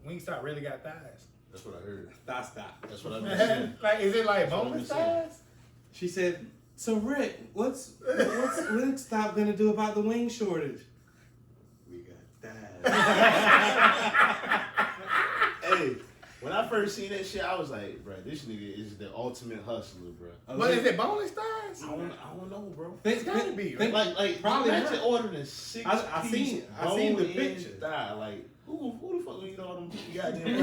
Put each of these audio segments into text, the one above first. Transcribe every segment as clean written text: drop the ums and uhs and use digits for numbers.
Wingstop really got thighs. That's what I heard. Stop. That's what I said. Like, is it like boneless thighs? She said, so Rick, what's Wingstop gonna do about the wing shortage? We got thighs. Hey, when I first seen that shit, I was like, bro, this nigga is the ultimate hustler, bro. But is it boneless thighs? I don't know, bro. It's gotta be. Like probably imagine not. ordering a 6-piece I seen the bone-in picture. thigh. Like, who the fuck eat all them goddamn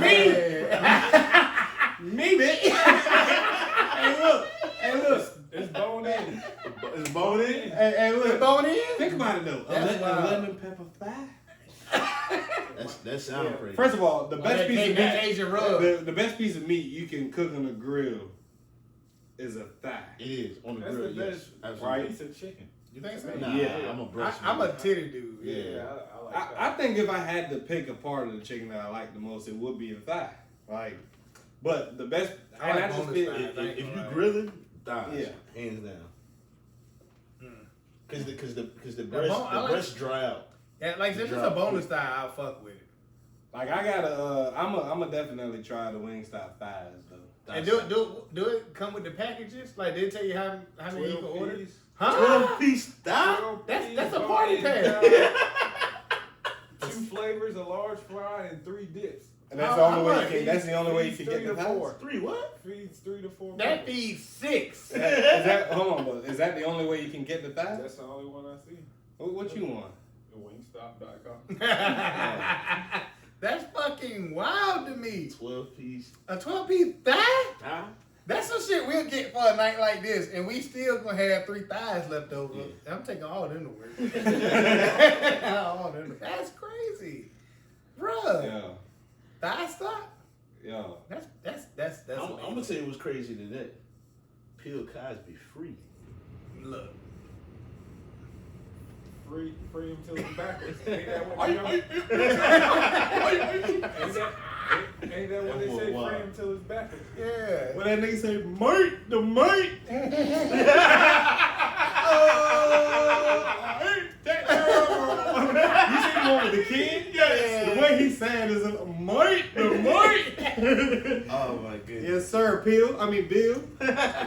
Me, bitch. Hey, look. It's bone in. It's bone in? Hey, look. Bone in? Think about it though. That's A wild. lemon pepper thigh. That sounds crazy. First of all, the best piece of meat. Asian rub. The best piece of meat you can cook on a grill is a thigh. It is on the That's grill, the yes. best Absolutely. piece of chicken. You think so? Nah, Yeah. I'm a breast. I'm a titty dude. Yeah. I like that. I think if I had to pick a part of the chicken that I like the most, it would be the thigh. Like, but the best. I and like I just boneless feel thighs. If you grilling, thighs, Yeah. hands down. Cause the The breast bone- I like- breast dry out. Yeah, like if it's a boneless thigh, I'll fuck with it. like I gotta. I'm a definitely try the Wingstop thighs though. And do it come with the packages? Like they tell you how many you can order? piece. Huh? 12-piece thigh. 12 That's piece a bone party in pack. thigh, 2 flavors, a large fry, and 3 dips. And that's How the only way you much? can. That's the only way you Feeds can 3 get the to 4. thighs. 3 what? Feeds 3 to 4. That members. feeds 6. Is that hold on, but is that the only way you can get the thighs? That's the only one I see. What you want? Wingstop.com. That's fucking wild to me. 12-piece A 12-piece thigh? thigh. That's some shit we'll get for a night like this, and we still gonna have 3 thighs left over. Yeah. I'm taking all of them to work. All of them. That's crazy, bruh. Yeah, Thigh stock? yeah. That's. I'm gonna tell you what's crazy today. Bill Cosby free. Look. Free him till it's backwards. Ain't that what Ain't that what they That boy say? wild. Free him till it's backwards. Yeah. What that nigga say? Mate, the mate. You see the one with the kid? Yes. The way he's saying is mate, the mate. Oh my goodness. Yes, sir, Bill.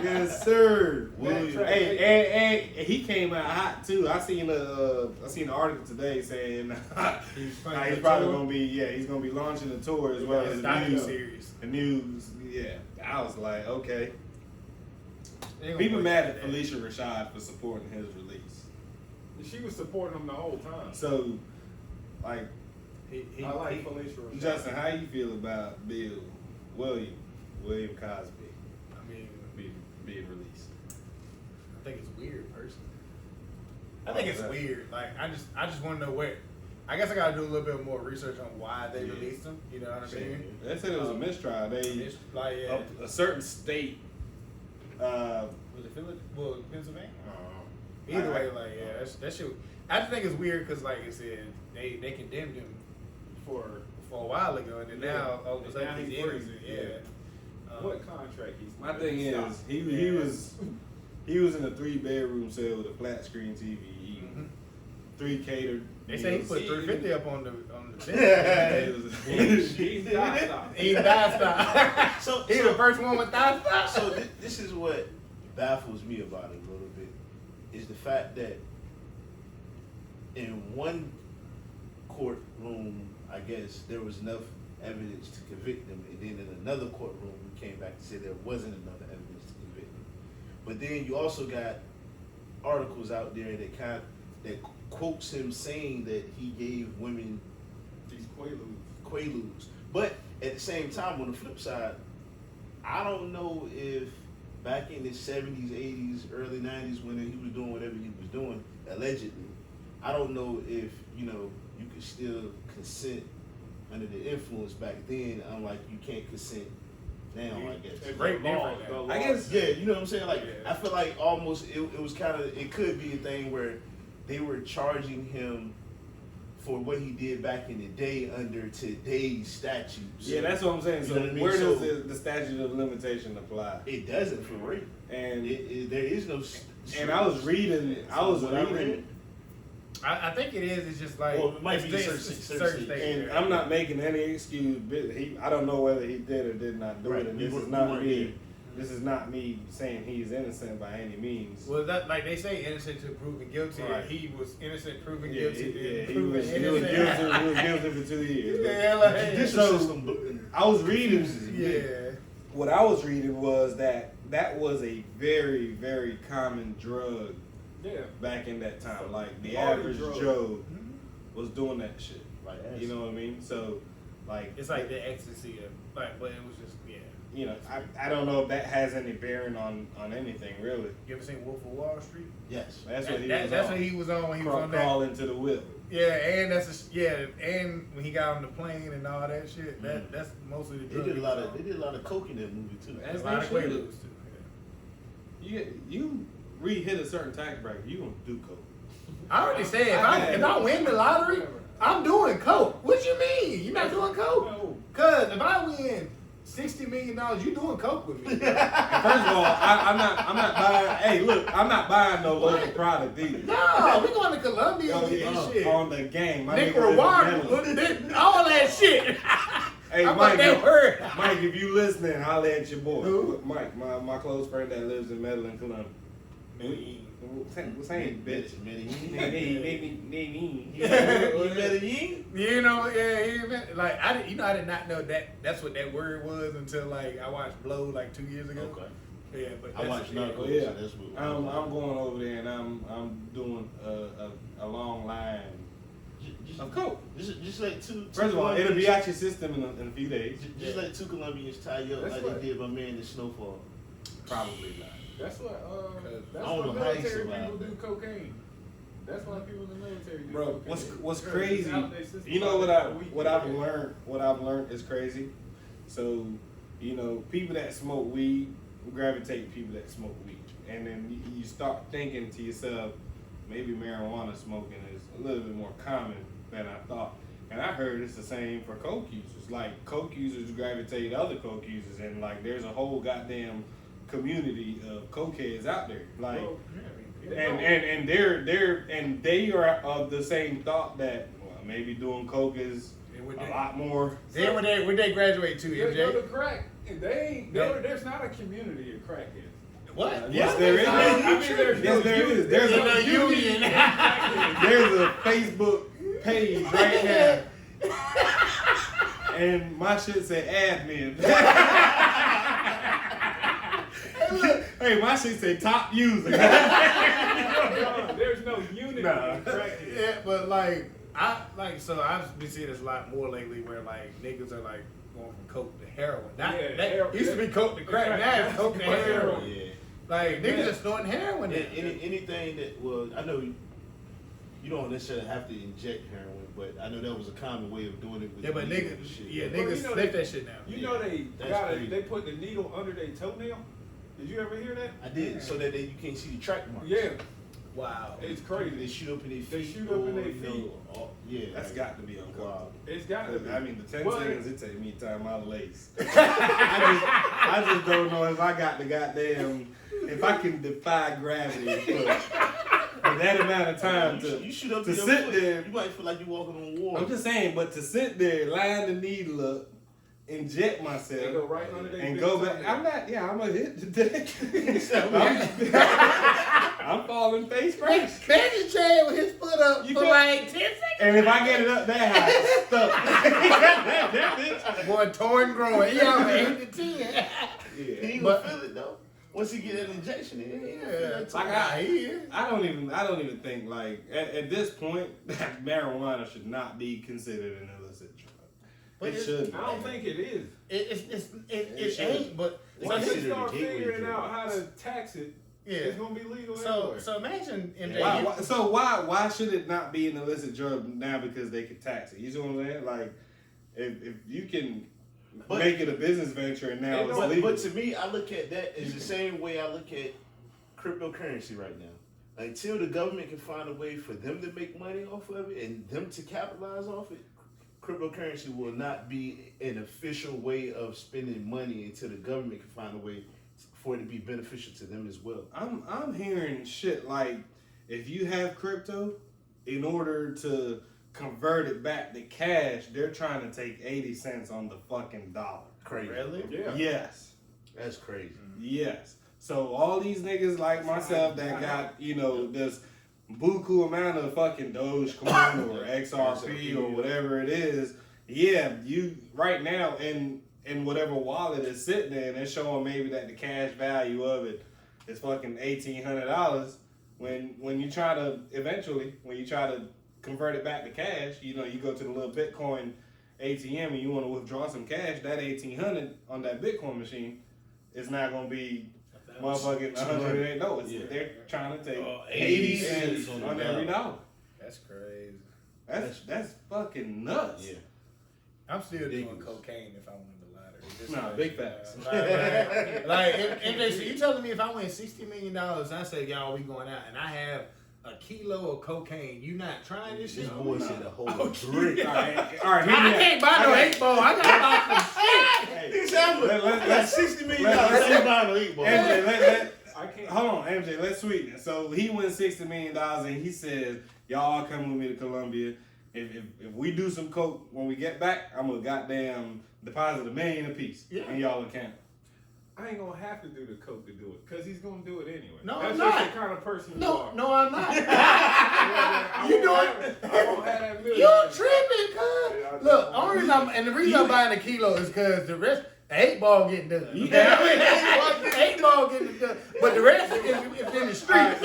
Yes, sir. William. Hey, he came out hot too. I seen an article today saying he's probably gonna be he's gonna be launching a tour as well as a news series. The news, yeah. I was like, okay. They gonna People put mad that at in. Felicia Rashad for supporting his release. She was supporting him the whole time. So, like, I like Felicia Rashad. Justin, how you feel about William Cosby I mean, being released? I think it's weird, personally. I think it's weird. Like, I just want to know where. I guess I gotta do a little bit more research on why they released him. You know what I mean? They said it was a mistrial. It's like, yeah. A certain state. Was it Philly? Well, Pennsylvania? Either way, like, yeah, that shit. I just think it's weird because, like I said, they condemned him for a while ago, and then now all of a sudden Now he's he's innocent. free. Yeah. What contract he's My thing is, he was in a 3-bedroom cell with a flat screen TV, eating 3 catered. They say he put meals. 350 up on the He's stop. He thigh stop. So He the first one with thigh stop. So this is what baffles me about it a little bit, is the fact that in one courtroom, I guess, there was enough evidence to convict him, and then in another courtroom, we came back to say there wasn't enough evidence to convict him. But then you also got articles out there that quotes him saying that he gave women These quaaludes. But at the same time, on the flip side, I don't know if back in the 70s, 80s, early 90s, when he was doing whatever he was doing, allegedly, I don't know if, you could still consent under the influence back then, unlike you can't consent now, I guess. It's Great the law, difference. the law. I guess- Yeah, you know what I'm saying? Like, Yeah. I feel like almost it was kind of, it could be a thing where they were charging him for what he did back in the day under today's statutes. Yeah, that's what I'm saying. So You know what I mean? where So- does the statute of limitation apply? It doesn't for rape. And There is no. I was reading. From what I read, I think it is. It's just like Well, it might be certain certain things. And I'm not making any excuse. I don't know whether he did or did not do it. And this is not me. This is not me saying he's innocent by any means. Well, that like they say, innocent to proven guilty. Right. He was innocent, proven Yeah, guilty. he was guilty. He was guilty for 2 years. Yeah, like Judicial So system. I was reading. yeah. What I was reading was that was a very, very common drug back in that time. Like the average Joe was doing that shit. Right. You know what I mean? So, like, It's like the ecstasy of like, but it was just you know, I don't know if that has any bearing on anything really. You ever seen Wolf of Wall Street? Yes. That's what he That's was on. what he was on when he was on that. Crawl into the whip. Yeah, and and when he got on the plane and all that shit, that's mostly the They drug. did a lot of coke in that movie too. That's a lot of they should. Quaaludes too. You re-hit a certain tax bracket, you gonna do coke. I already said if I win the lottery, I'm doing coke. What you mean? You're not doing coke? No. Cause if I win $60 million, you doing coke with me? And first of all, I'm not buying. Hey, look, I'm not buying no local product either. No, we going to Colombia and get this shit. On the game, my nigga Nicaragua, live in Medellin. all that shit. Hey, I'm Mike, that word. Mike, if you listening, holla at your boy. Who? Mike, my close friend that lives in Medellin, Colombia. Same bitch. Medellin. You know, like I did not know that's what that word was until like I watched Blow like 2 years ago. Okay. Yeah, but I watched Narcos. Yeah, So that's what I'm going over there and I'm doing a long line of coke. Just like two. First of all, it'll be out your system in a few days. Just like two Colombians tie you up That's like what- they did my man in Snowfall. Probably not. That's what that's I don't why know how he military survived people that. do cocaine. That's why people in the military do Bro, cocaine. what's Because crazy? it's out their system You know what I've learned. learned? What I've learned is crazy. So, you know, people that smoke weed gravitate to people that smoke weed, and then you start thinking to yourself, maybe marijuana smoking is a little bit more common than I thought. And I heard it's the same for coke users. Like coke users gravitate to other coke users, and like there's a whole goddamn community of cokeheads out there. Like. Well, And they are of the same thought that maybe doing coke is a lot more. Then when they graduate too, They go to MJ? crack. There's not a community of crackheads. What? Yes, there is. I mean, there's Yes, there is. There's a a union. there's a Facebook page right now, and my shit say admin. Hey, my shit say top user. There's no unity in crackheads. Yeah, but so I've been seeing this a lot more lately where like niggas are like going from coke to heroin. Used to be coke to crack, now it's coke to heroin. Yeah. Like niggas are snorting heroin now. Anything that I know you don't necessarily have to inject heroin, but I know that was a common way of doing it with But needle niggas, and shit. niggas sniff that shit now. You know That's crazy. they put the needle under their toenail. Did you ever hear that? I did, so that you can't see the track marks. Yeah, Wow. it's They crazy. shoot up in their feet. They shoot up in their or, you know, feet. yeah, That's like, got to be uncomfortable. wow. It's got to be. I mean, the 10 Well, seconds it take me to tie my lace. I just don't know if I got the goddamn, if I can defy gravity for that amount of time You shoot up to in your sit foot, there. You might feel like you're walking on water. I'm just saying, but to sit there, line the needle up, inject myself, They go right under their and big go back. toenail. I'm a hit today. I'm falling face first. Magic Chad with his foot up You for feel- like 10 seconds. And if I get it up that high, it's stuck. That bitch. Boy, torn growing. He on 8 to 10. Yeah. He ain't But- gonna feel it though. Once he get that injection, he ain't gonna feel Yeah, that Like too. I don't even think like at this point that marijuana should not be considered an illicit drug. But It it's- should. I don't think it is. It should. ain't, but It's Once considered they a start gateway figuring drug. out how to tax it, yeah. it's gonna be legal So everywhere. imagine MJ. Why should it not be an illicit drug now because they can tax it? You see what I'm saying? Like if you can But- make it a business venture and now it's But, legal. but to me, I look at that as the same way I look at cryptocurrency right now. Until the government can find a way for them to make money off of it and them to capitalize off it, cryptocurrency will not be an official way of spending money until the government can find a way for it to be beneficial to them as well. I'm hearing shit like if you have crypto, in order to convert it back to cash, they're trying to take 80 cents on the fucking dollar. Crazy. Really? Yeah. Yes. That's crazy. Yes. So all these niggas like myself that got, this buku amount of fucking Dogecoin or XRP or whatever it is, you right now in whatever wallet is sitting there, and they're showing maybe that the cash value of it is fucking $1,800. When you try to convert it back to cash, you go to the little Bitcoin ATM and you want to withdraw some cash, that 1,800 on that Bitcoin machine is not gonna be motherfucking 108. No, they're trying to take 80 cents on every dollar. That's crazy. That's fucking nuts. Yeah. I'm still doing Ridiculous. cocaine if I win the lottery. Nah, big facts. Like if you telling me if I win $60 million, I say y'all we going out, and I have a kilo of cocaine. You not trying this This shit? boy said a whole drink. All right, I can't buy no 8-ball. I gotta buy some shit. Exactly. That's $60 million. let's- Ain't buying no 8-ball. MJ, I can't. hold on, MJ, let's sweeten it. So he wins $60 million and he says, y'all come with me to Colombia. If we do some coke, when we get back, I'm gonna goddamn deposit $1 million apiece in y'all account. I ain't gonna have to do the coke to do it, cause he's gonna do it anyway. No, That's I'm just not. the kind of person you No, are. no, I'm not. I You won't doing? have it. I won't have that million. You tripping, cuz. Yeah, Look, only reason the reason I'm buying a kilo is because the rest, the 8-ball getting done. Yeah. The 8-ball getting done. But the rest is in the streets.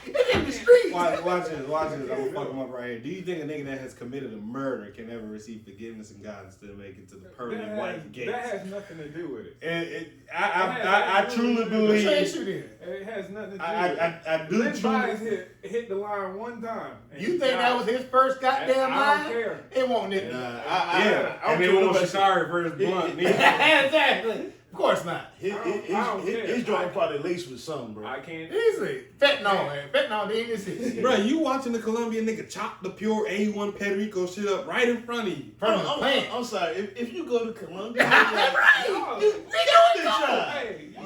It's in the streets. Watch this. I'm gonna fuck him up right here. Do you think a nigga that has committed a murder can ever receive forgiveness and God and still make it to the pearly white gates? That has nothing to do with it. I truly What believe. changed you then? It has nothing to do with it. I do Lynn truly. Bias hit the line one time. and You he think that died. was his first goddamn I don't line? care. It won't it. Nah, Yeah, I and they don't want care Shashari for his blunt. Exactly. Of course not. His joint probably laced with something, bro. I can't. Easy. Fentanyl, man. Fentanyl, the English. Bro, you watching the Colombian nigga chop the pure A1 Pedrico shit up right in front of you. I'm sorry. If you go to Colombia, Right. you Nigga, try.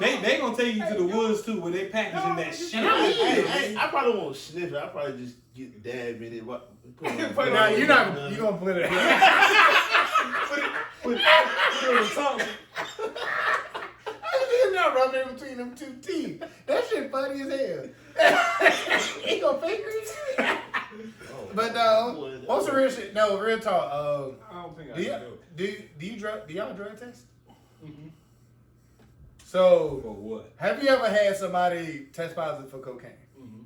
Hey, They gonna take you to the woods too, where they packaging that shit. I probably won't sniff it. I probably just get dabbed in it. Now you're gonna put it. put it on the tongue. You're not rubbing between them two teeth. That shit funny as hell. He gonna finger it. But what's the real shit? No, real talk. I don't think I Do can you do it. do y'all drug test? Mhm. So For what? have you ever had somebody test positive for cocaine? Mhm.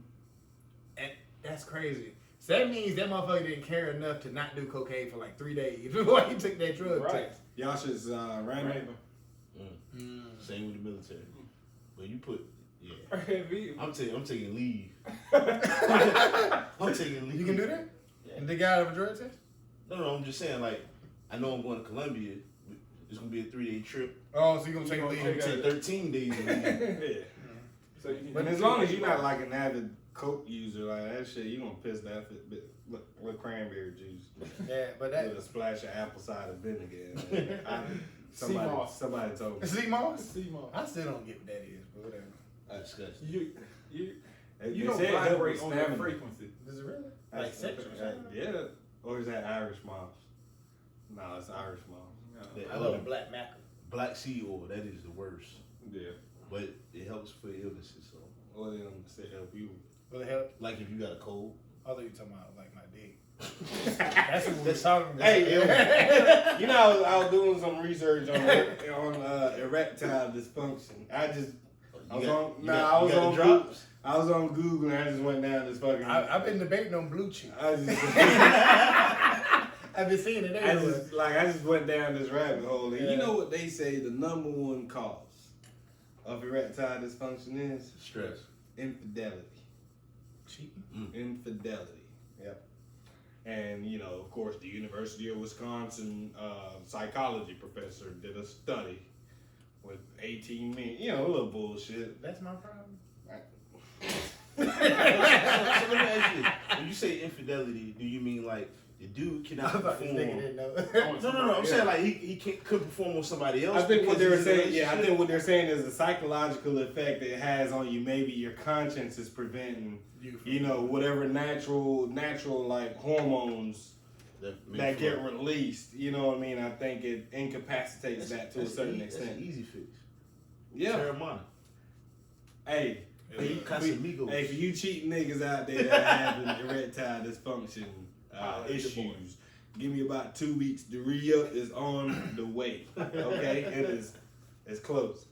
And that's crazy. So that means that motherfucker didn't care enough to not do cocaine for like 3 days before he took that drug Right. test. Y'all shit's random. Random. Same with the military. But you put, yeah. Heavy. I'm taking leave. I'm taking leave. You can do that? Yeah. And they got out of a drug test? No, I'm just saying, like, I know I'm going to Colombia. It's going to be a 3-day trip. Oh, so you gonna take You leave? gonna I'm going to take 13 days. Yeah. So you can But do as long as it. you're not like an avid coke user like that shit, you gonna piss that with cranberry juice. Yeah, but that With a splash of apple cider vinegar. Sea Somebody told me. sea moss. Sea moss. I still don't get what that is, but whatever. That's disgusting. You They don't say it help with vibrate on that stamina. frequency. Is it really? Like sexual? Yeah. Or is that Irish moms? No, it's Irish moms. That, I love the black mackerel. Black sea oil, that is the worst. Yeah. But it helps for illnesses. So, Or they don't say help you. Will it help? like if you got a cold. I thought you were talking about like my dick. That's what we're talking about. Hey, you know, I was doing some research on erectile dysfunction. I was on drops. I was on Google and I just went down this fucking. I've been debating on blue chew. I've been seeing it everywhere. I just went down this rabbit hole. And Yeah. you know what they say the number one cause of erectile dysfunction is? Stress. Infidelity. Cheating. Infidelity. Yep. And you know, of course, the University of Wisconsin psychology professor did a study with 18 men. You know, a little bullshit. That's my problem. So let me ask you, when you say infidelity, do you mean like the dude I cannot thought this perform? nigga didn't know. No, No. I'm saying like he could perform on somebody else. I think what because they're he's in a saying, I relationship. think what they're saying is the psychological effect it has on you. Maybe your conscience is preventing, whatever natural like hormones that get released. You know what I mean? I think it incapacitates that to a certain extent. That's an easy fix. Yeah. Terramana. Hey. For you cheating niggas out there that having erectile dysfunction issues, give me about 2 weeks. The re-up is on the way. Okay? It's close.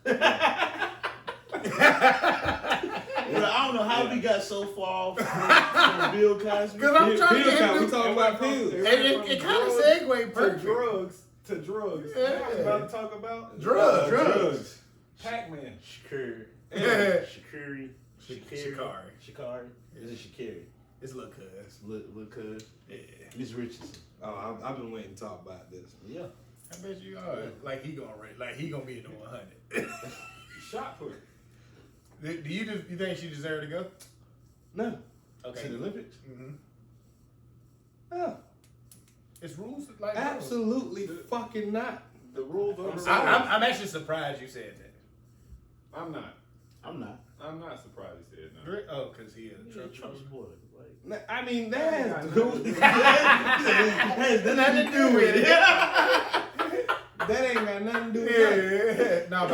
I don't know how we got so far from Bill Cosby. Because I'm trying to get we talking about pills. It kind of segued perfect. To drugs. Yeah. I was about to talk about Drugs. Pac-Man. Shakari. Yeah. Shakari. Is it Shakari? It's Lil Cuz. Lil Cuz. Yeah. Miss Richardson. Oh, I've been waiting to talk about this. Yeah. I bet you are. Like he gonna be in the 100. Shot put. Do you think she deserved to go? No. Okay. To the Olympics? Mm-hmm. No. It's rules like Absolutely fucking not. The rules are the rules. I'm actually surprised you said that. I'm not. I'm not surprised he said no. Oh, because he is a Trump supporter. I mean, that has nothing to do with it. That ain't got nothing to do with it. No,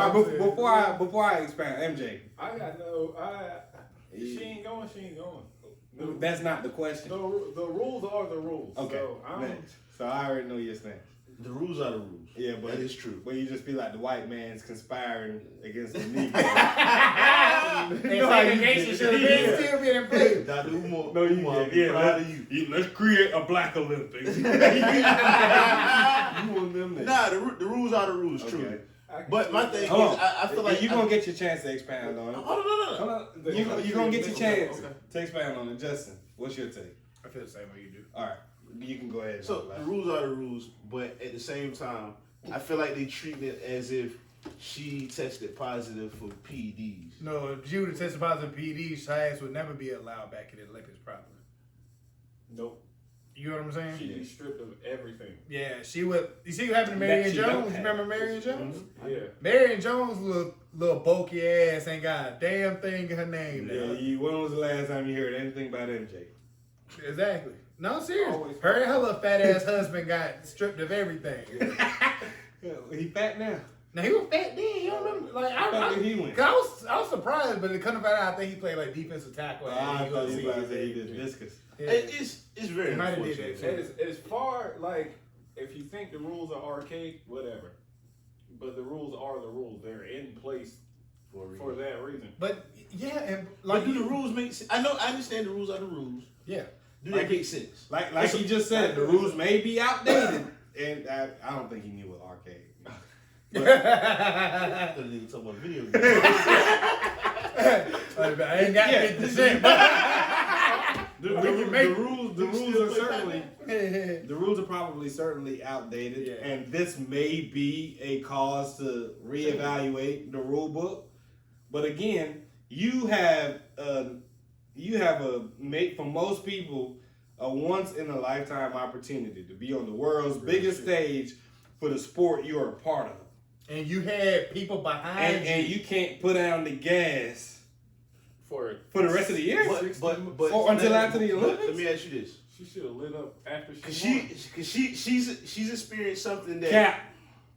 before I expand, MJ. I got no. She ain't going. No. That's not the question. The rules are the rules. Okay. So I already know your stance. The rules are the rules. Yeah, but that is true. But you just feel like the white man's conspiring against the Negro. Segregation should have still been in place. Dr. Umar, no, you Umar, did. proud of you. Let's create a black Olympics. You want them there. Nah, the rules are the rules, Okay. true. But my thing is, I feel like you're going to get your chance to expound on it. Oh, no. You're going to get your chance to expound on it. Justin, what's your take? I feel the same way you do. All right. You can go ahead. So the rules are the rules, but at the same time, I feel like they treat it as if she tested positive for PEDs. No, if she would have tested positive for PEDs, science would never be allowed back in the Olympics properly. Nope. You know what I'm saying? She'd be stripped of everything. Yeah, she would. You see what happened to Marion Jones? Remember Marion Jones? Mm-hmm. Yeah. Marion Jones' little bulky ass ain't got a damn thing in her name. Yeah, when was the last time you heard anything about MJ? Exactly. No, seriously. Her and her little fat ass husband got stripped of everything. He fat now. Now he was fat then. You don't remember? Like I was surprised, but it couldn't find out. I think he played like defensive tackle. I thought he was about to say he did discus. Yeah. It's very unfortunate. As far like if you think the rules are archaic, whatever. But the rules are the rules. They're in place for that reason. But yeah, and like do the rules make sense? I understand the rules are the rules. Yeah. Do they make sense? Like he just said, the rules may be outdated, and I don't think he knew what arcade. I talking about video games. I ain't got 50%. The rules are probably certainly outdated, and this may be a cause to reevaluate the rule book. But again, you have for most people a once in a lifetime opportunity to be on the world's biggest stage for the sport you are a part of. And you had people behind you. And you can't put down the gas for the rest of the year? But until after the Olympics? Let me ask you this. She should have lit up after she's experienced something that Cap.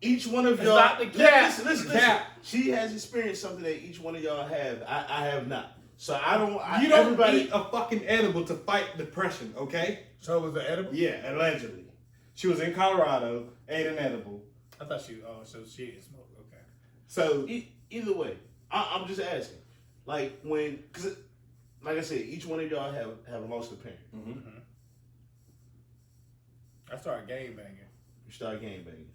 each one of y'all. Stop the cap. Listen. She has experienced something that each one of y'all have. I have not. So I don't. You don't eat a fucking edible to fight depression, okay? So it was an edible? Yeah, allegedly. She was in Colorado, ate an edible. I thought so she didn't smoke. Okay. So either way, I'm just asking. Like because like I said, each one of y'all have lost a parent. Mm-hmm. I started game banging. You start game banging.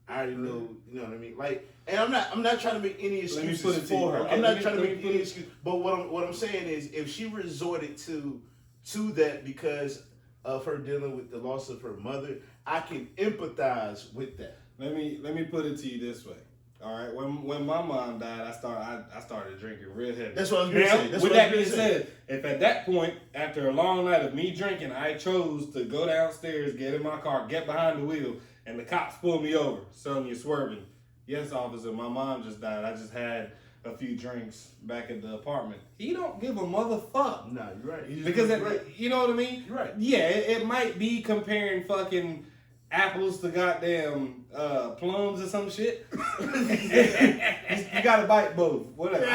I already know, you know what I mean. Like, and I'm not trying to make any excuses for her. I'm not trying to make any excuse. But what I'm saying is, if she resorted to that because of her dealing with the loss of her mother, I can empathize with that. Let me put it to you this way. All right, when my mom died, I started drinking real heavy. That's what I was going to say. That's with what I that was being gonna say. said, if at that point, after a long night of me drinking, I chose to go downstairs, get in my car, get behind the wheel, and the cops pull me over, son, you're swerving. Yes, officer, my mom just died. I just had a few drinks back at the apartment. He don't give a motherfucker. Nah, you're right. Because right. you know what I mean? You're right. Yeah, it might be comparing fucking apples to goddamn plums or some shit. You gotta bite both. Whatever.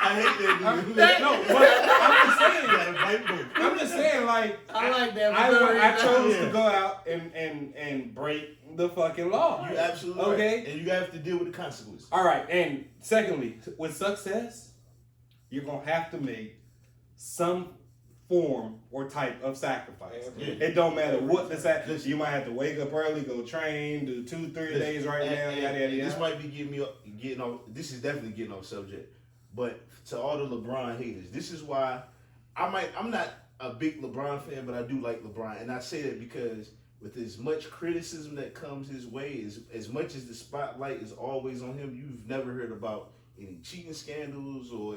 I hate that dude. No, but I'm just saying. I'm just saying, like, I like that. I chose to go out and break the fucking law. You absolutely okay. Right. And you have to deal with the consequences. All right, and secondly, with success, you're gonna have to make some form or type of sacrifice. Yeah. It don't matter what the sacrifice. You might have to wake up early, go train, do 2-3 days right now. Yada yada yada. This might be getting off. This is definitely getting off subject. But to all the LeBron haters, this is why I'm not a big LeBron fan, but I do like LeBron, and I say that because with as much criticism that comes his way, as much as the spotlight is always on him, you've never heard about any cheating scandals or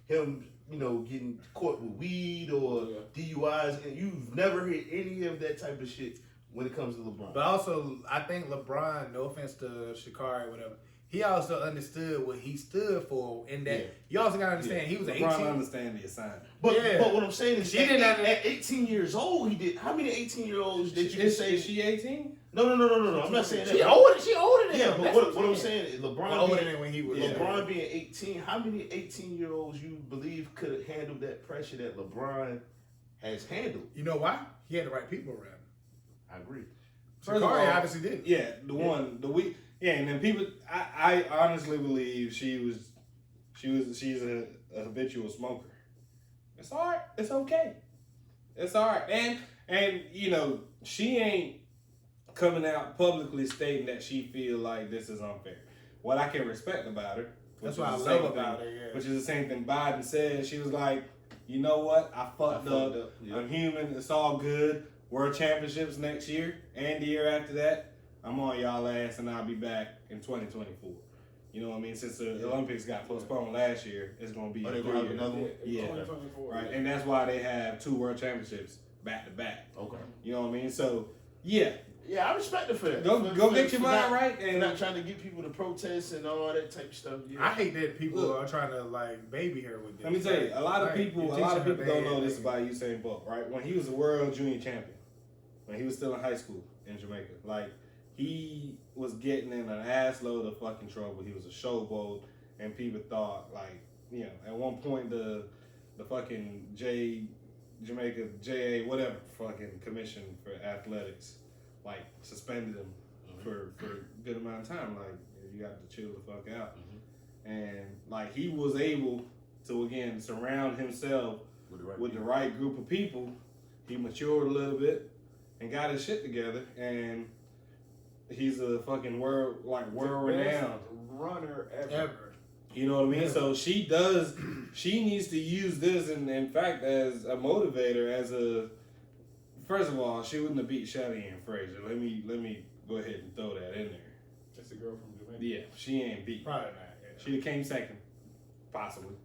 him, getting caught with weed or DUIs, and you've never heard any of that type of shit when it comes to LeBron. But also, I think LeBron, no offense to Sha'Carri or whatever, he also understood what he stood for, in that you also gotta understand he was LeBron 18. understand the assignment. But what I'm saying is, She didn't at 18 years old, he did. How many 18-year-olds did you say? Is she 18? No. I'm not saying that. She older than Yeah, him. but That's what I'm saying is LeBron older being, than when he was. LeBron being 18. How many 18-year-olds you believe could have handled that pressure that LeBron has handled? You know why? He had the right people around him. I agree. Sha'Carri obviously did. Yeah, and then people. I honestly believe she's a habitual smoker. It's all right. It's okay. It's all right. And she ain't coming out publicly stating that she feel like this is unfair. What I can respect about her, That's what I love about her. Yeah. which is the same thing Biden said. She was like, you know what? I fucked up. Yeah. I'm human. It's all good. World Championships next year and the year after that. I'm on y'all ass, and I'll be back in 2024. You know what I mean? Since the Olympics got postponed last year, it's going to be Are they going to have another one? Yeah. 2024. Right, and that's why they have 2 World Championships back to back. Okay. You know what I mean? So, yeah. Yeah, I respect her for that. Go get your mind right. And And not trying to get people to protest and all that type of stuff. Yeah. I hate that people are trying to like baby her with this. let me tell you, a lot of people don't know this about. about Usain Bolt, right? When he was a world junior champion, when he was still in high school in Jamaica, like, he was getting in an ass load of fucking trouble. He was a showboat, and people thought, like, at one point the fucking Jamaica JA whatever fucking commission for athletics, like, suspended him for a good amount of time. Like, you got to chill the fuck out. And like, he was able to again surround himself with the right group of people. He matured a little bit and got his shit together, and he's a fucking world renowned runner ever. You know what I mean? So she needs to use this, and in fact, as a motivator, first of all, she wouldn't have beat Shelly Ann Fraser. Let me go ahead and throw that in there. That's a girl from Jamaica. Yeah, she ain't beat. Probably not. Yeah. She came second, possibly,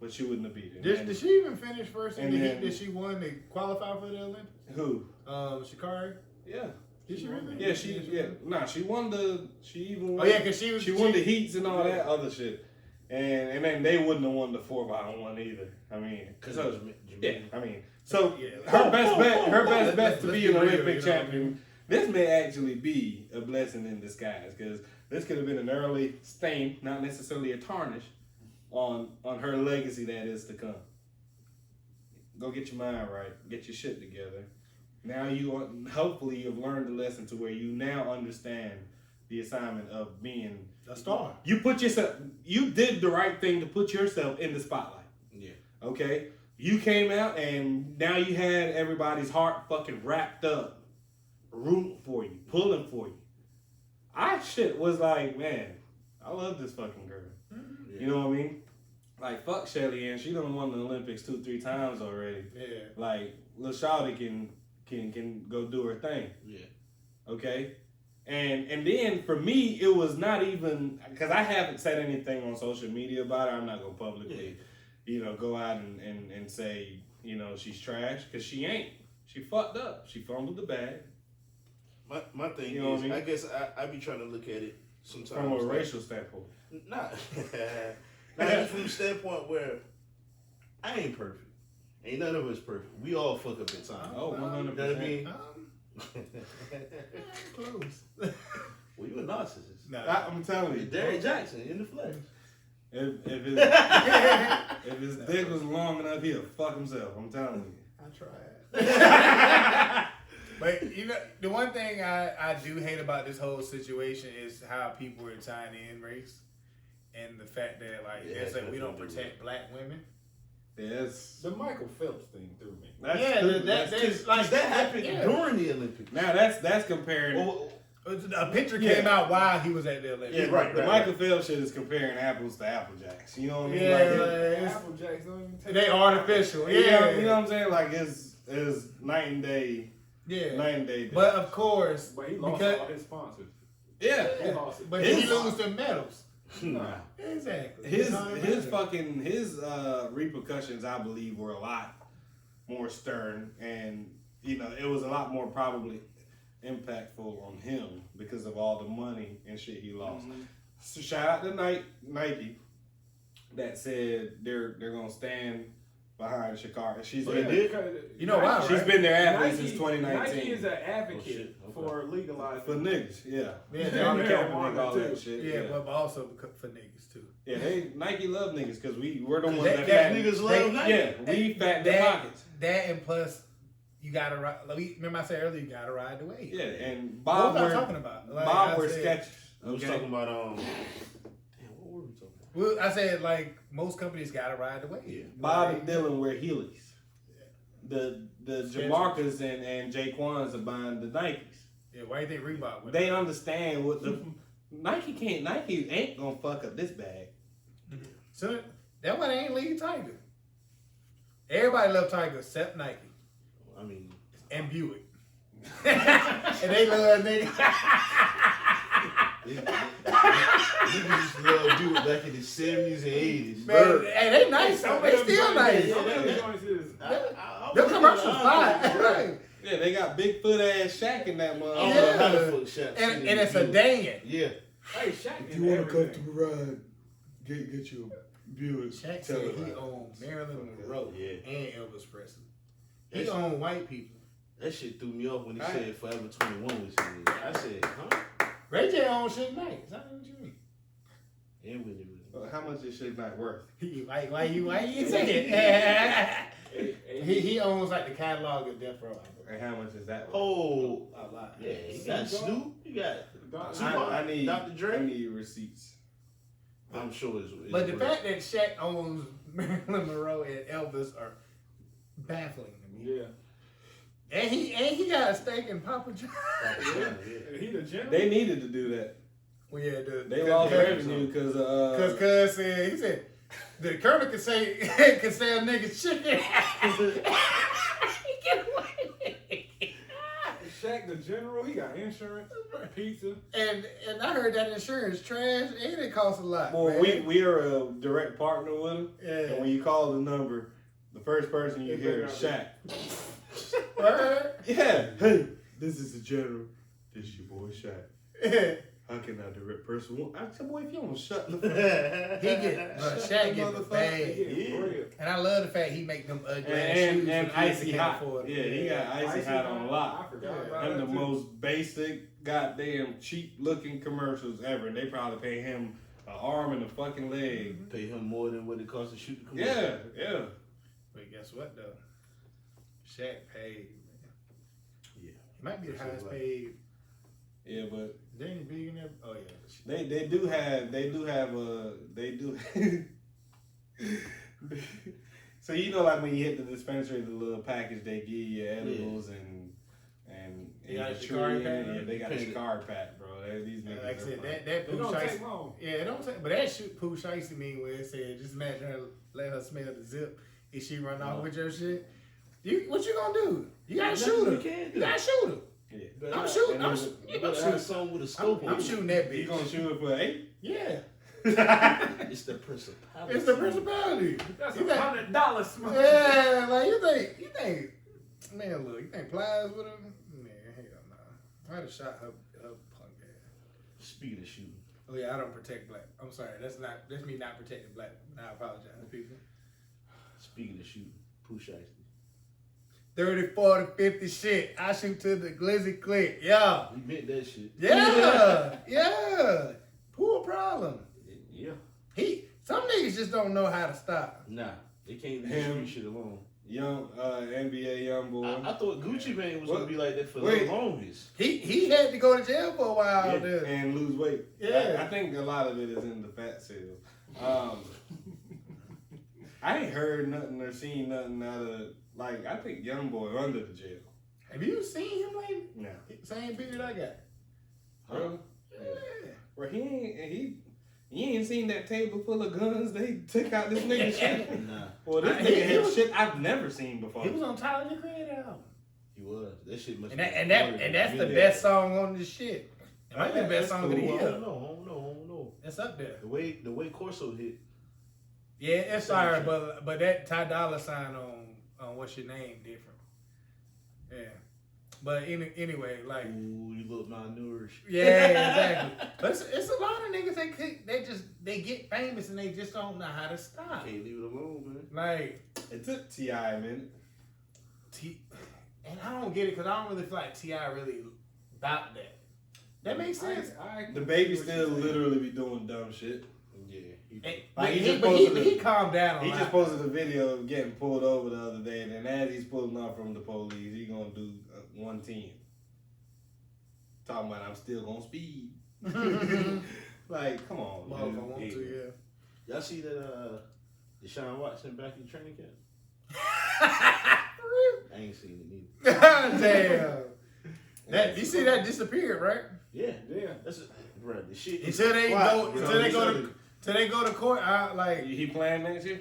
but she wouldn't have beat her. Did she even finish first in the then- heat that she won to qualify for the Olympics? Who? Sha'Carri. Yeah. Did she really? Yeah, she won she even won. Oh yeah, because she won the heats and all that other shit. And then they wouldn't have won the 4x1 either. I mean, Because it was yeah, I mean, so Yeah. her best bet to let's be an be real, Olympic you know what I champion. mean? This may actually be a blessing in disguise, because this could have been an early stain, not necessarily a tarnish, on her legacy that is to come. Go get your mind right, get your shit together. Now hopefully you've learned the lesson to where you now understand the assignment of being A star. You did the right thing to put yourself in the spotlight. Yeah. Okay? You came out and now you had everybody's heart fucking wrapped up, rooting for you, pulling for you. I was like, man, I love this fucking girl. Yeah. You know what I mean? Like, fuck Shelly Ann. She done won the Olympics 2-3 times already. Yeah. Like, Lil Shawty can go do her thing. Yeah. Okay? And then for me, it was not even because I haven't said anything on social media about it. I'm not gonna publicly, go out and say, she's trash because she ain't. She fucked up. She fumbled the bag. My thing is, I guess I be trying to look at it sometimes From a racial standpoint. Not just from the standpoint where I ain't perfect. Ain't none of us perfect. We all fuck up at times. Oh, 100%. You know what I mean? Close. Well, you a narcissist. Nah. I'm telling you. Derek Jackson in the flesh. If his dick was long enough, he'll fuck himself. I'm telling you. I tried. But the one thing I do hate about this whole situation is how people are tying in race, and the fact that it's like we don't protect black women. Yes. The Michael Phelps thing threw me. That happened during the Olympics. Now that's comparing. A picture came out while he was at the Olympics. Yeah, right. The Michael Phelps shit is comparing apples to Apple Jacks. You know what I mean? Yeah, Apple Jacks don't even take they artificial. You Yeah, know what I'm saying? Like it's night and day. Yeah, night and day. But of course, But he lost all his sponsors. Yeah. He lost it. But did he lose the medals? Nah. Exactly. His repercussions, I believe, were a lot more stern, and it was a lot more probably impactful on him because of all the money and shit he lost. Mm-hmm. So shout out to Nike that said they're gonna stand behind Shakara. She's been why? She's been their athlete since 2019. Nike is an advocate for legalizing for niggas. Yeah, they on the marijuana all too. that shit. Yeah, but also for niggas too. Yeah, Nike love niggas because we're the ones that niggas love Nike. Yeah, we fat their pockets. That and plus, you gotta ride. Remember I said earlier, you gotta ride the wave. Yeah, and Bob. What was I talking about? Bob were sketchy. I was talking about Damn, what were we talking about? Well, I said most companies gotta ride the wave. Yeah. Bob and Dylan wear Heelys. The Jamarcus and Jaquans are buying the Nikes. Yeah, why do you think Reebok? They understand what the Nike ain't gonna fuck up this bag. So that one ain't leave Tiger. Everybody love Tiger except Nike. I mean, and Buick. And they love niggas. Niggas used to love Buick back in the 70s and 80s. Man, and they nice. They still nice. Them commercials fine. Yeah, they got Bigfoot ass Shaq in that motherfucker. Yeah. And it's a Dan. Yeah. Hey, Shaq. If you want to come to ride, get you a Buick. Shaq said he owned Marilyn Monroe and Elvis Presley. He owned white people. That shit threw me off when he said Forever 21 was his. I said, huh? Ray J owned Suge Knight. Is that what you mean? And Whitney. How much is Suge Knight worth? Why you say it? He owns like the catalog of Death Row. And how much is that worth? Oh, a lot. Yeah, you got Snoop. You got I need Dr. Dre. I need receipts. I'm sure it's but the fact that Shaq owns Marilyn Monroe and Elvis are baffling to me. Yeah. And he got a stake in Papa John. He the general. They needed to do that. Well, yeah, they lost revenue because Cuz said he said the Colonel could sell niggas chicken. Get away. Shaq the general, he got insurance, pizza, and I heard that insurance trash and it costs a lot. Well, man. we are a direct partner with him. Yeah. And when you call the number, the first person you hear is Shaq. Yeah. Hey, this is the general. This is your boy Shaq. How can I direct person? I said, boy, if you don't shut the fuck up. Shaq get the bag. And I love the fact he make them ugly shoes and icy hot. Yeah, he got icy hot on a lot. I forgot about Them that the most basic, goddamn cheap looking commercials ever. And they probably pay him an arm and a fucking leg. Pay him more than what it costs to shoot the commercial. Yeah. But guess what though? Shaq paid. Yeah. He might be the highest paid. Yeah, but they ain't big in there. Oh yeah. They do have So like when you hit the dispensary, the little package they give you edibles and they got a Shikari pack. Yeah, they got a Shikari pack, bro. These niggas. Like I said, that poo shiesty. Yeah, it don't take. But that shit poo shiesty mean where it said just imagine her let her smell the zip and she run off with your shit. What you gonna do? You gotta shoot her. You gotta shoot her. Yeah. I'm shooting. You better have something with a scope on I'm it. shooting that bitch. You gonna shoot it for 8? Yeah. It's the principality. It's the principality. That's You think- $100 smoke. Yeah, like you think, man, look, you think Plies with him? Man, hell no. I'd have shot her punk ass. Speaking of shooting, Oh yeah, I don't protect black. I'm sorry, that's me not protecting black. I apologize, people. speaking of shooting, Pooh Shiesty. 30, 40, 50 shit. I shoot to the glizzy click. Yeah. We meant that shit. Yeah. Yeah. Poor problem. Yeah. Some niggas just don't know how to stop. Nah, they can't leave the street shit alone. Young NBA young boy. I thought Gucci Mane was gonna be like that for Wait. the longest. He had to go to jail for a while. Yeah. And lose weight. Yeah. I think a lot of it is in the fat cells. I ain't heard nothing or seen nothing out of, like, I think young boy under the jail. Have you seen him lately? No. Same beard I got. Really? Yeah. Well, he ain't seen that table full of guns they took out this nigga shit. Nah, Well, this He nigga had was- shit I've never seen before. He was on Tyler the Creator album. he was. That shit must. And that's the best song on this shit. It might be the best That's song of cool. the I year. don't know. It's up there. The way Corso hit. Yeah, it's sorry, but that Ty Dolla Sign on What's Your Name different. Yeah. But anyway, like, Ooh, you look malnourished. yeah, exactly. But it's a lot of niggas they get famous and they just don't know how to stop. Can't leave it alone, man. Like It took T.I. a minute. and I don't get it because I don't really feel like T.I. really about that. That makes sense. The baby still literally be doing dumb shit. Yeah. But he he, just but posted he calmed down a He lot. just posted a video of getting pulled over the other day, and then as he's pulling off from the police, he gonna do 110. Talking about I'm still gonna speed. Like, come on, Well, if I man. want to, yeah. Y'all see that Deshaun Watson back in training camp? I ain't seen it neither. Damn. You see that disappeared, right? Yeah. That's bro. The shit. Until they go to court. He playing next year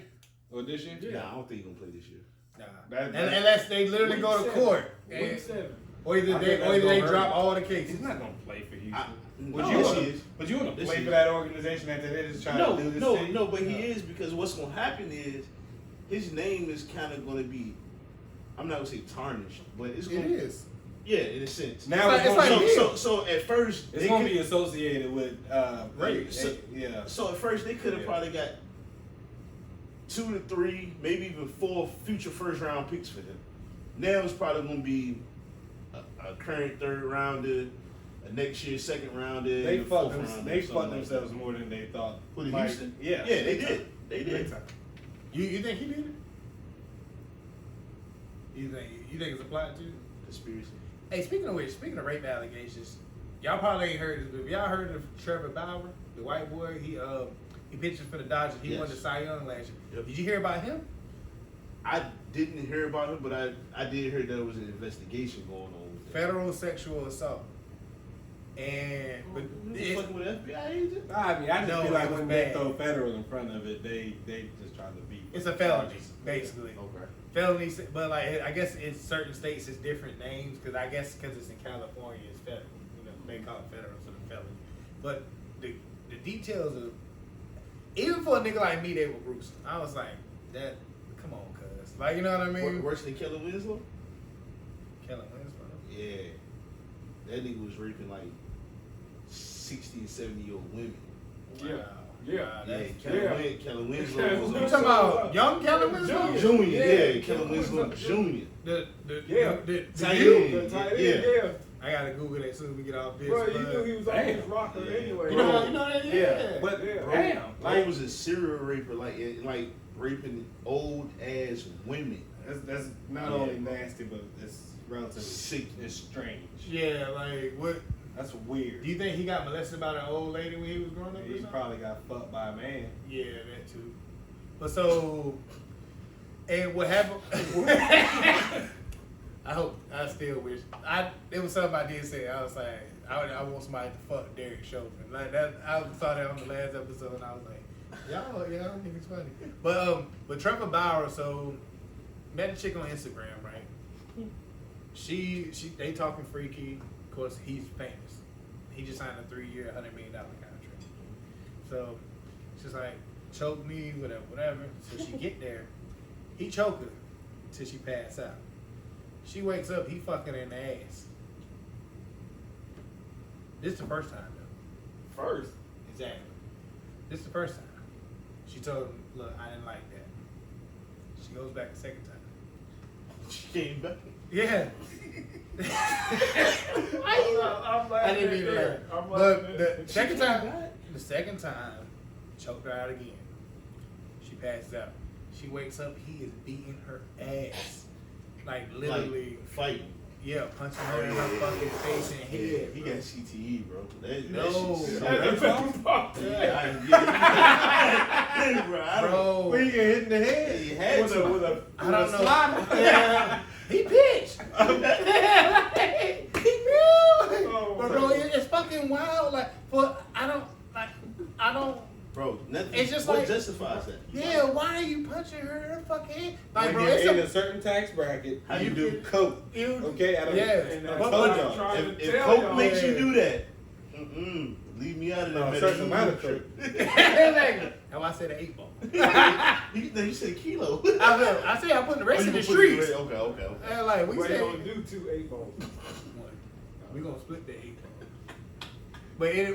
or this year? Nah, I don't think he gonna play this year. Nah. Unless they literally go to court. Week 7. Or either they drop all the cases. He's not gonna play for Houston. No, you yes, wanna, he is. but you want to Yes, play he for is. that organization after they just trying to do this thing? No, but he is, because what's gonna happen is his name is kind of gonna be, I'm not gonna say tarnished, but it's gonna. It is. Yeah, in a sense. Now It's it's, like- gonna, it's be, like- So at first it's they gonna could- be associated with Rape. Yeah. So at first they could have Yeah. probably got 2 to 3, maybe even 4 future first round picks for him. Now it's probably gonna be a current third rounder, a next year second rounder. They and a fucked fourth rounder, they something fucked like themselves more than they thought. Who, the Like, Houston? Yeah. Yeah, they big did. time. They Big did. time. You think he did it? You think it's applied to? Conspiracy. Hey, speaking of rape allegations, y'all probably ain't heard this, but have y'all heard of Trevor Bauer, the white boy? He pitched for the Dodgers. He won the Yes. Cy Young last year. Yep. Did you hear about him? I didn't hear about it, but I did hear there was an investigation going on with that. Federal sexual assault. And but You fucking with an FBI agent? I mean, I just No, feel like it was when they bad. throw federal in front of it, they just try to beat. it's a felony, basically. Okay. Felony, but like I guess in certain states it's different names because I guess because it's in California it's federal. You know, they call it federal instead of felony. But the details of even for a nigga like me, they were gruesome. I was like, that. Come on, cuz. Like, you know what I mean? Worse than Kellen Winslow? Kellen Winslow. Yeah. That nigga was raping like 60 and 70-year-old women. Yeah. Wow. Yeah. Wow, Yeah, that's- Kellen Winslow was You talking about young Kellen Winslow? Junior, yeah, Kellen Kellen Winslow Winslow. Junior. The Tight you? end. The tight end, Yeah. yeah. I gotta Google that as soon as we get off this. Bro, you but- knew he was on Damn. his rocker Yeah. anyway. You know that? Yeah. But Yeah. damn, Like was a serial raper, like raping old ass women. that's not Yeah. only nasty, but it's relatively Sick. It's strange. Yeah, like what? That's weird. Do you think he got molested by an old lady when he was growing up? or He something? probably got fucked by a man. Yeah, that too. But so, and what happened? I still wish. It was something I did say. I was like, I want somebody to fuck Derek Chauvin. Like that. I saw that on the last episode, and I was like, y'all think it's funny. But Trevor Bauer, so met a chick on Instagram, right? they talking freaky. Of course, he's famous. He just signed a 3-year, $100 million contract. So she's like, choke me, whatever. So she get there. He choke her till she pass out. She wakes up, he fucking her in the ass. This is the first time though. First. Exactly. This is the first time. She told him, look, I didn't like that. She goes back a second time. She came back. Yeah. I didn't even learn. Look, the second time, choked her out again. She passes out. She wakes up, he is beating her ass. Like literally Like, fighting. Yeah, punching her in her fucking face and head. He got CTE, bro. Bro, we get hit in the head. He had with to. a I don't know. slide. Yeah. He pitched. Oh, But bro, it's fucking wild. Like, I don't. Bro, nothing. It's just what like- justifies that? Yeah, why are you punching her in her fucking head? Like, When bro, you're it's in a certain tax bracket, How you you do get- coke. Okay, I don't. Yes. And I that's told what I'm y'all. trying to If tell Coke y'all. makes you Yeah. do that, leave me out of No, that. a certain amount of coke. Exactly. How I said an 8 ball. You said kilo. I said I put the rest Oh, in you the put it streets. right- Okay. And like we What you said, gonna do 2 8-balls? we gonna split the 8 ball.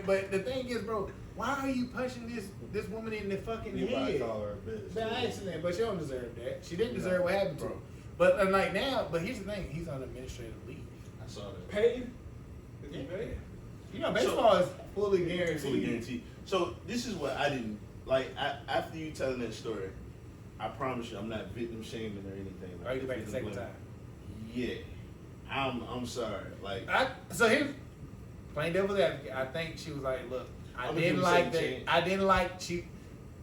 But the thing is, bro, why are you punching this woman in the fucking Anybody head? call her a bitch. By accident, but she don't deserve that. She didn't deserve what happened to her. But like now, but here's the thing, he's on administrative leave. I saw that. Paid? Is he paid? You know, baseball is fully Fully guaranteed. guaranteed. So this is what I didn't like. After you telling that story, I promise you, I'm not victim shaming or anything. Or you go back the victim second blaming. time. Yeah, I'm sorry. Like So here's plain devil's advocate. I think she was like, look, I I'm gonna didn't give her like second that. chance. I didn't like she.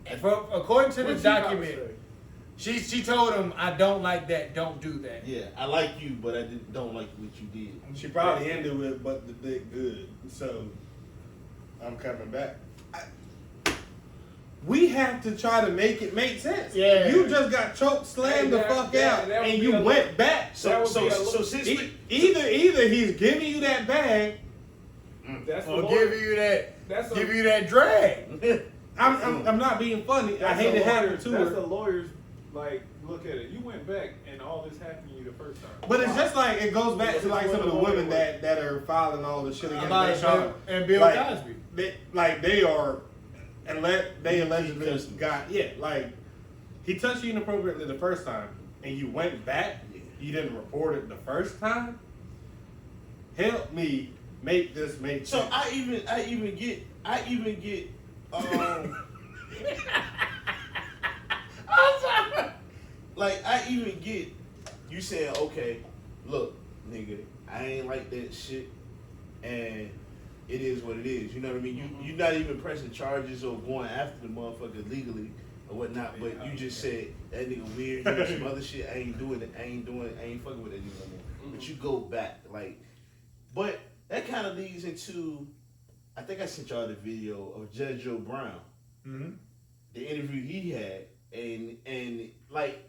According to the What you about to document, say? she told him, I don't like that. Don't do that. yeah, I like you, but I don't like what you did. She probably ended with, but the dick good. So, I'm coming back. We have to try to make it make sense. Yeah. You just got choked, slammed the Hey, fuck that out, would and be you a went back. So would be since Either he's giving you that bag. That's the Or lawyer. give you that drag. I'm not being funny. I That's hate the it happened lawyers- to That's her. the lawyers. Like, look at it. You went back, and all this happened to you the first time. But it's just like it goes back to like some of the women that are filing all the shit against About their son. Bill and Bill Like, Cosby. They are, and they allegedly customers. got like he touched you inappropriately the first time, and you went back. You didn't report it the first time. Help me make this make So sense. I even get like I even get you saying, okay, look, nigga, I ain't like that shit, and it is what it is. You know what I mean? You're not even pressing charges or going after the motherfucker legally or whatnot, but you just said that nigga weird, you know, some other shit. I ain't doing it. I ain't fucking with that nigga no more. But you go back, like, but that kind of leads into, I think I sent y'all the video of Judge Joe Brown, the interview he had, and like.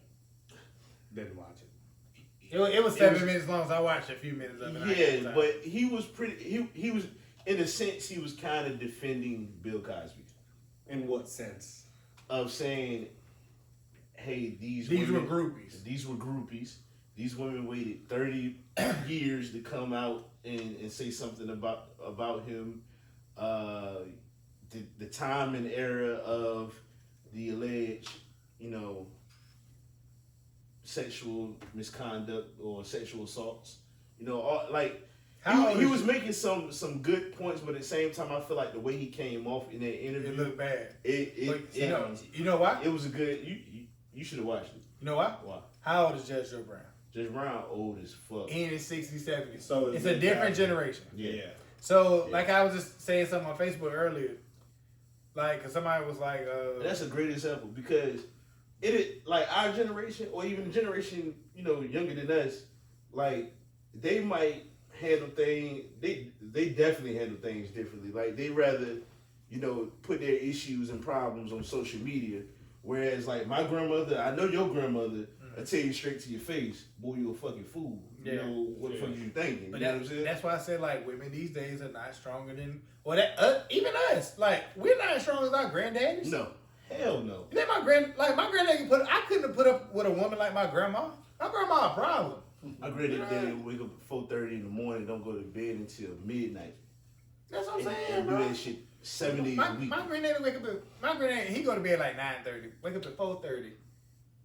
Didn't watch it. It was 7 minutes long, so I watched a few minutes of it. Yeah, but he was pretty. He was, in a sense, he was kind of defending Bill Cosby. In what sense? Of saying, hey, these were women, groupies. These were groupies. These women waited 30 years to come out and say something about him. The time and era of the alleged, sexual misconduct or sexual assaults. He was making some good points, but at the same time, I feel like the way he came off in that interview, It looked bad. You know why? It was a good. You should have watched it. You know why? Why? How old is Judge Joe Brown? Judge Brown old as fuck. In his 60s, 70s. So it's a different generation. Yeah. So, Yeah. like I was just saying something on Facebook earlier, like, cause somebody was like, That's a great example because it is like our generation or even the generation younger than us, like they might handle things. They definitely handle things differently. Like they rather put their issues and problems on social media. Whereas like my grandmother, I know your grandmother, I tell you straight to your face, boy, you a fucking fool. You know, what the fuck you thinking? But you know what I'm saying? that's why I said like women these days are not stronger than even us. Like we're not as strong as our granddaddies. No, hell no. You think my granddad I couldn't have put up with a woman like my grandma. My grandma a problem. My granddad wake up at 4:30 in the morning, don't go to bed until midnight. That's what I'm saying, and bro. do that shit 7 days a week. My granddad he go to bed like 9:30, wake up at 4:30.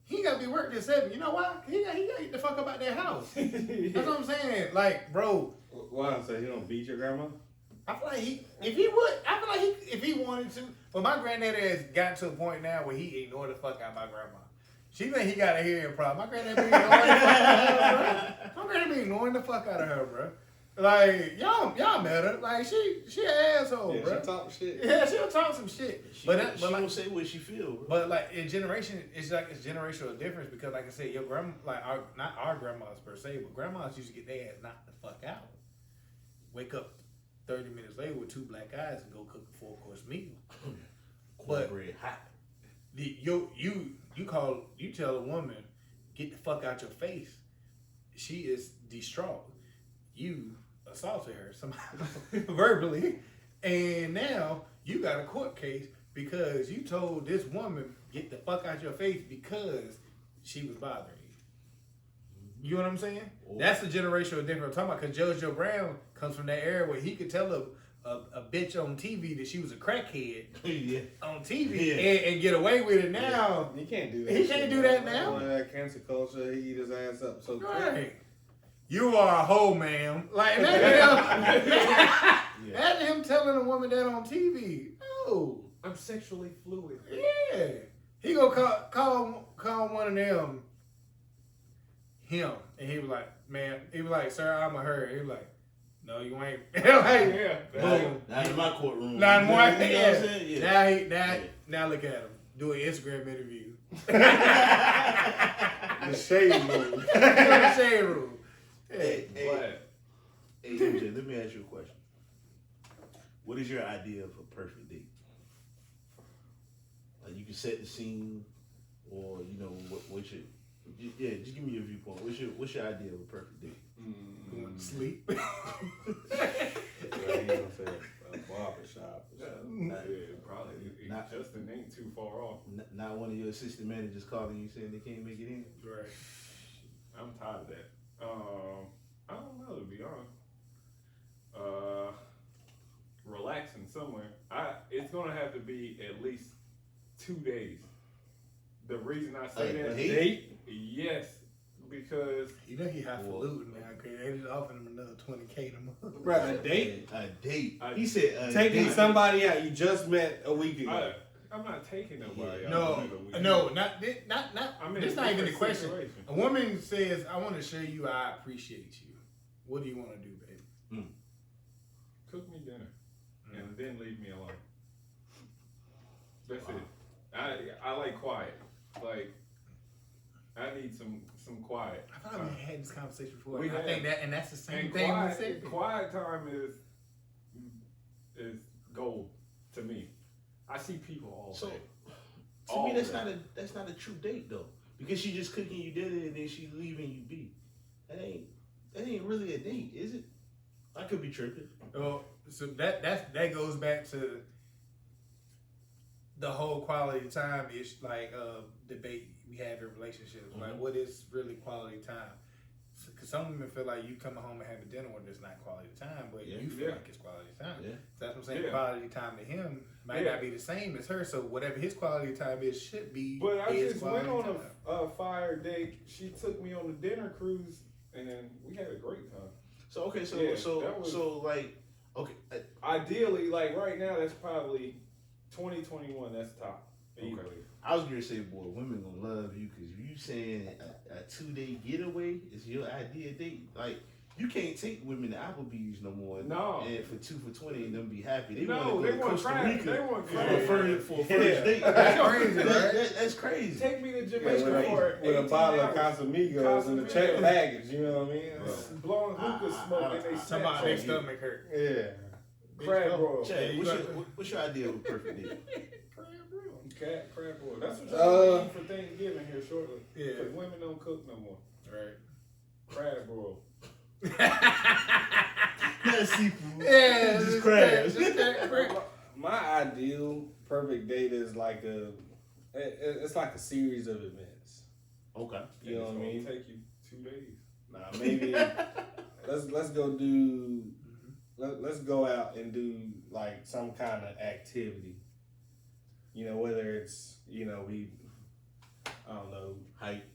He gotta be working at 7. You know why? He gotta get the fuck up out that house. That's what I'm saying. Like, bro. Why? So he don't beat your grandma? I feel like if he wanted to, but my granddad has gotten to a point now where he ignore the fuck out of my grandma. She think he got a hearing problem. My granddad be ignoring the fuck out of her, bro. My granddad be ignoring the fuck out of her, bro. Like, y'all met her. Like, she an asshole, bro. She talk shit. Yeah, she'll talk some shit. She But don't say what she feel, bro. But like in generation, it's generational difference because like I said, your grandma, not our grandmas per se, but grandmas used to get their ass knocked the fuck out. Wake up 30 minutes later with 2 black eyes and go cook a 4-course meal. Cornbread hot. You tell a woman, get the fuck out your face. She is distraught. You assaulted her somehow verbally, and now you got a court case because you told this woman get the fuck out your face because she was bothering you. You know what I'm saying? That's the generational difference I'm talking about. Because JoJo Brown comes from that era where he could tell a bitch on TV that she was a crackhead on TV and get away with it. Now he can't do that. He can't do that now. That cancel culture, he eat his ass up so quick. Right. You are a hoe, ma'am. Like imagine him telling a woman that on TV. No, I'm sexually fluid. Yeah, he go call one of them him, and he was like, man, he was like, sir, I'm a her. He was like, no, you ain't. Like, boom. Not in my courtroom. Not more. You know what I'm saying? Yeah. Now look at him. Do an Instagram interview. The shade room. The shade room. Hey, MJ, let me ask you a question. What is your idea of a perfect date? Like you can set the scene, or you know what's your just give me your viewpoint. What's your idea of a perfect date? Going to sleep. He gonna say a barbershop. Probably. Justin ain't too far off. Not one of your assistant managers calling you saying they can't make it in. Right. I'm tired of that. I don't know, to be honest. Relaxing somewhere. It's gonna have to be at least 2 days. The reason I say that date, yes, because you know he highfalutin now. They just offering him another $20K a month. right? A date. A date. He said taking somebody out you just met a week ago. I'm not taking nobody. No, not. I mean, it's not even the question. Situation. A woman says, "I want to show you I appreciate you." What do you want to do, baby? Cook me dinner, and then leave me alone. That's it. I like quiet. Like I need some quiet. I thought we had this conversation before. I think that's the same and thing quiet, we said. Quiet time is gold to me. I see people all day. To me, that's not a true date though, because she just cooking you dinner and then she leaving you be. That ain't really a date, is it? I could be tripping. Well, so that goes back to the whole quality time ish debate we have in relationships. Mm-hmm. Like, what is really quality time? Because some women feel like you coming home and having dinner when it's not quality time, but you feel like it's quality time. Yeah. So that's what I'm saying. Quality time to him might not be the same as her. So whatever his quality time is should be. But I his just went on time. a fire date. She took me on a dinner cruise, and we had a great time. So okay, ideally, like right now, that's probably 2021. That's top. Okay. I was gonna say, boy, women gonna love you because you saying a 2-day getaway is your idea date. Like you can't take women to Applebee's no more. No, and for 2 for $20 and them be happy. They want to go to Costa Rica. They want for a first date. That's crazy, right? That's crazy. Take me to Jamaica with a bottle of Casamigos and a check baggage. You know what I mean? Blowing hookah smoke and they somebody their stomach hurt. Yeah. Crab roll. Chad, what's your idea of a perfect date? Crab roll. That's what y'all eat for Thanksgiving here shortly. Yeah. Because women don't cook no more. Right. Crab roll. Not seafood. Yeah, just crabs. My ideal perfect date is like it's like a series of events. Okay. You know what I mean? Take you 2 days. Nah, maybe let's go do let's go out and do like some kind of activity. You know, whether it's I don't know, Hike.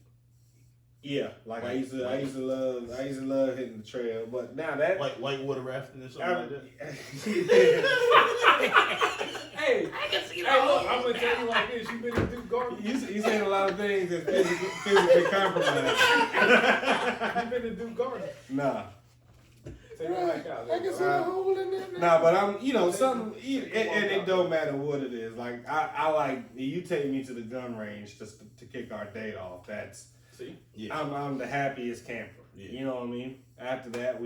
yeah, like I used to love hitting the trail, but now that Whitewater rafting or something like that. Hey, I can see that. Hey, look, I'm gonna tell you like this. You been to Duke Garden? you saying a lot of things that's physically compromised. You been to Duke Garden? Nah. Take it back out. I can see a hole in there. Nah, but I'm, something, and it don't matter what it is. Like, I like, you take me to the gun range just to kick our date off. That's, See? Yeah. I'm the happiest camper. Yeah. You know what I mean? After that,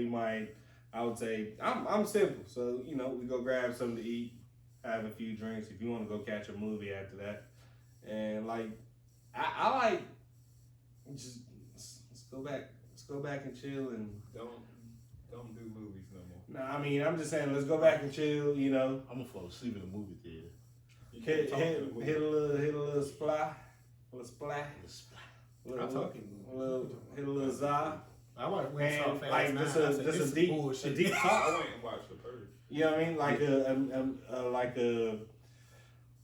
I would say, I'm simple. So, we go grab something to eat, have a few drinks. If you want to go catch a movie after that. And, like, I like, just, let's go back and chill and. Don't do movies no more. Nah, I mean, I'm just saying, let's go back and chill, I'm gonna fall asleep in the movie theater. Hit a little splat. I'm talking. Hit a little za. I watched Windsor Fast like Nine. this I said, a deep bullshit. talk. I went and watched The Purge. You know what I mean?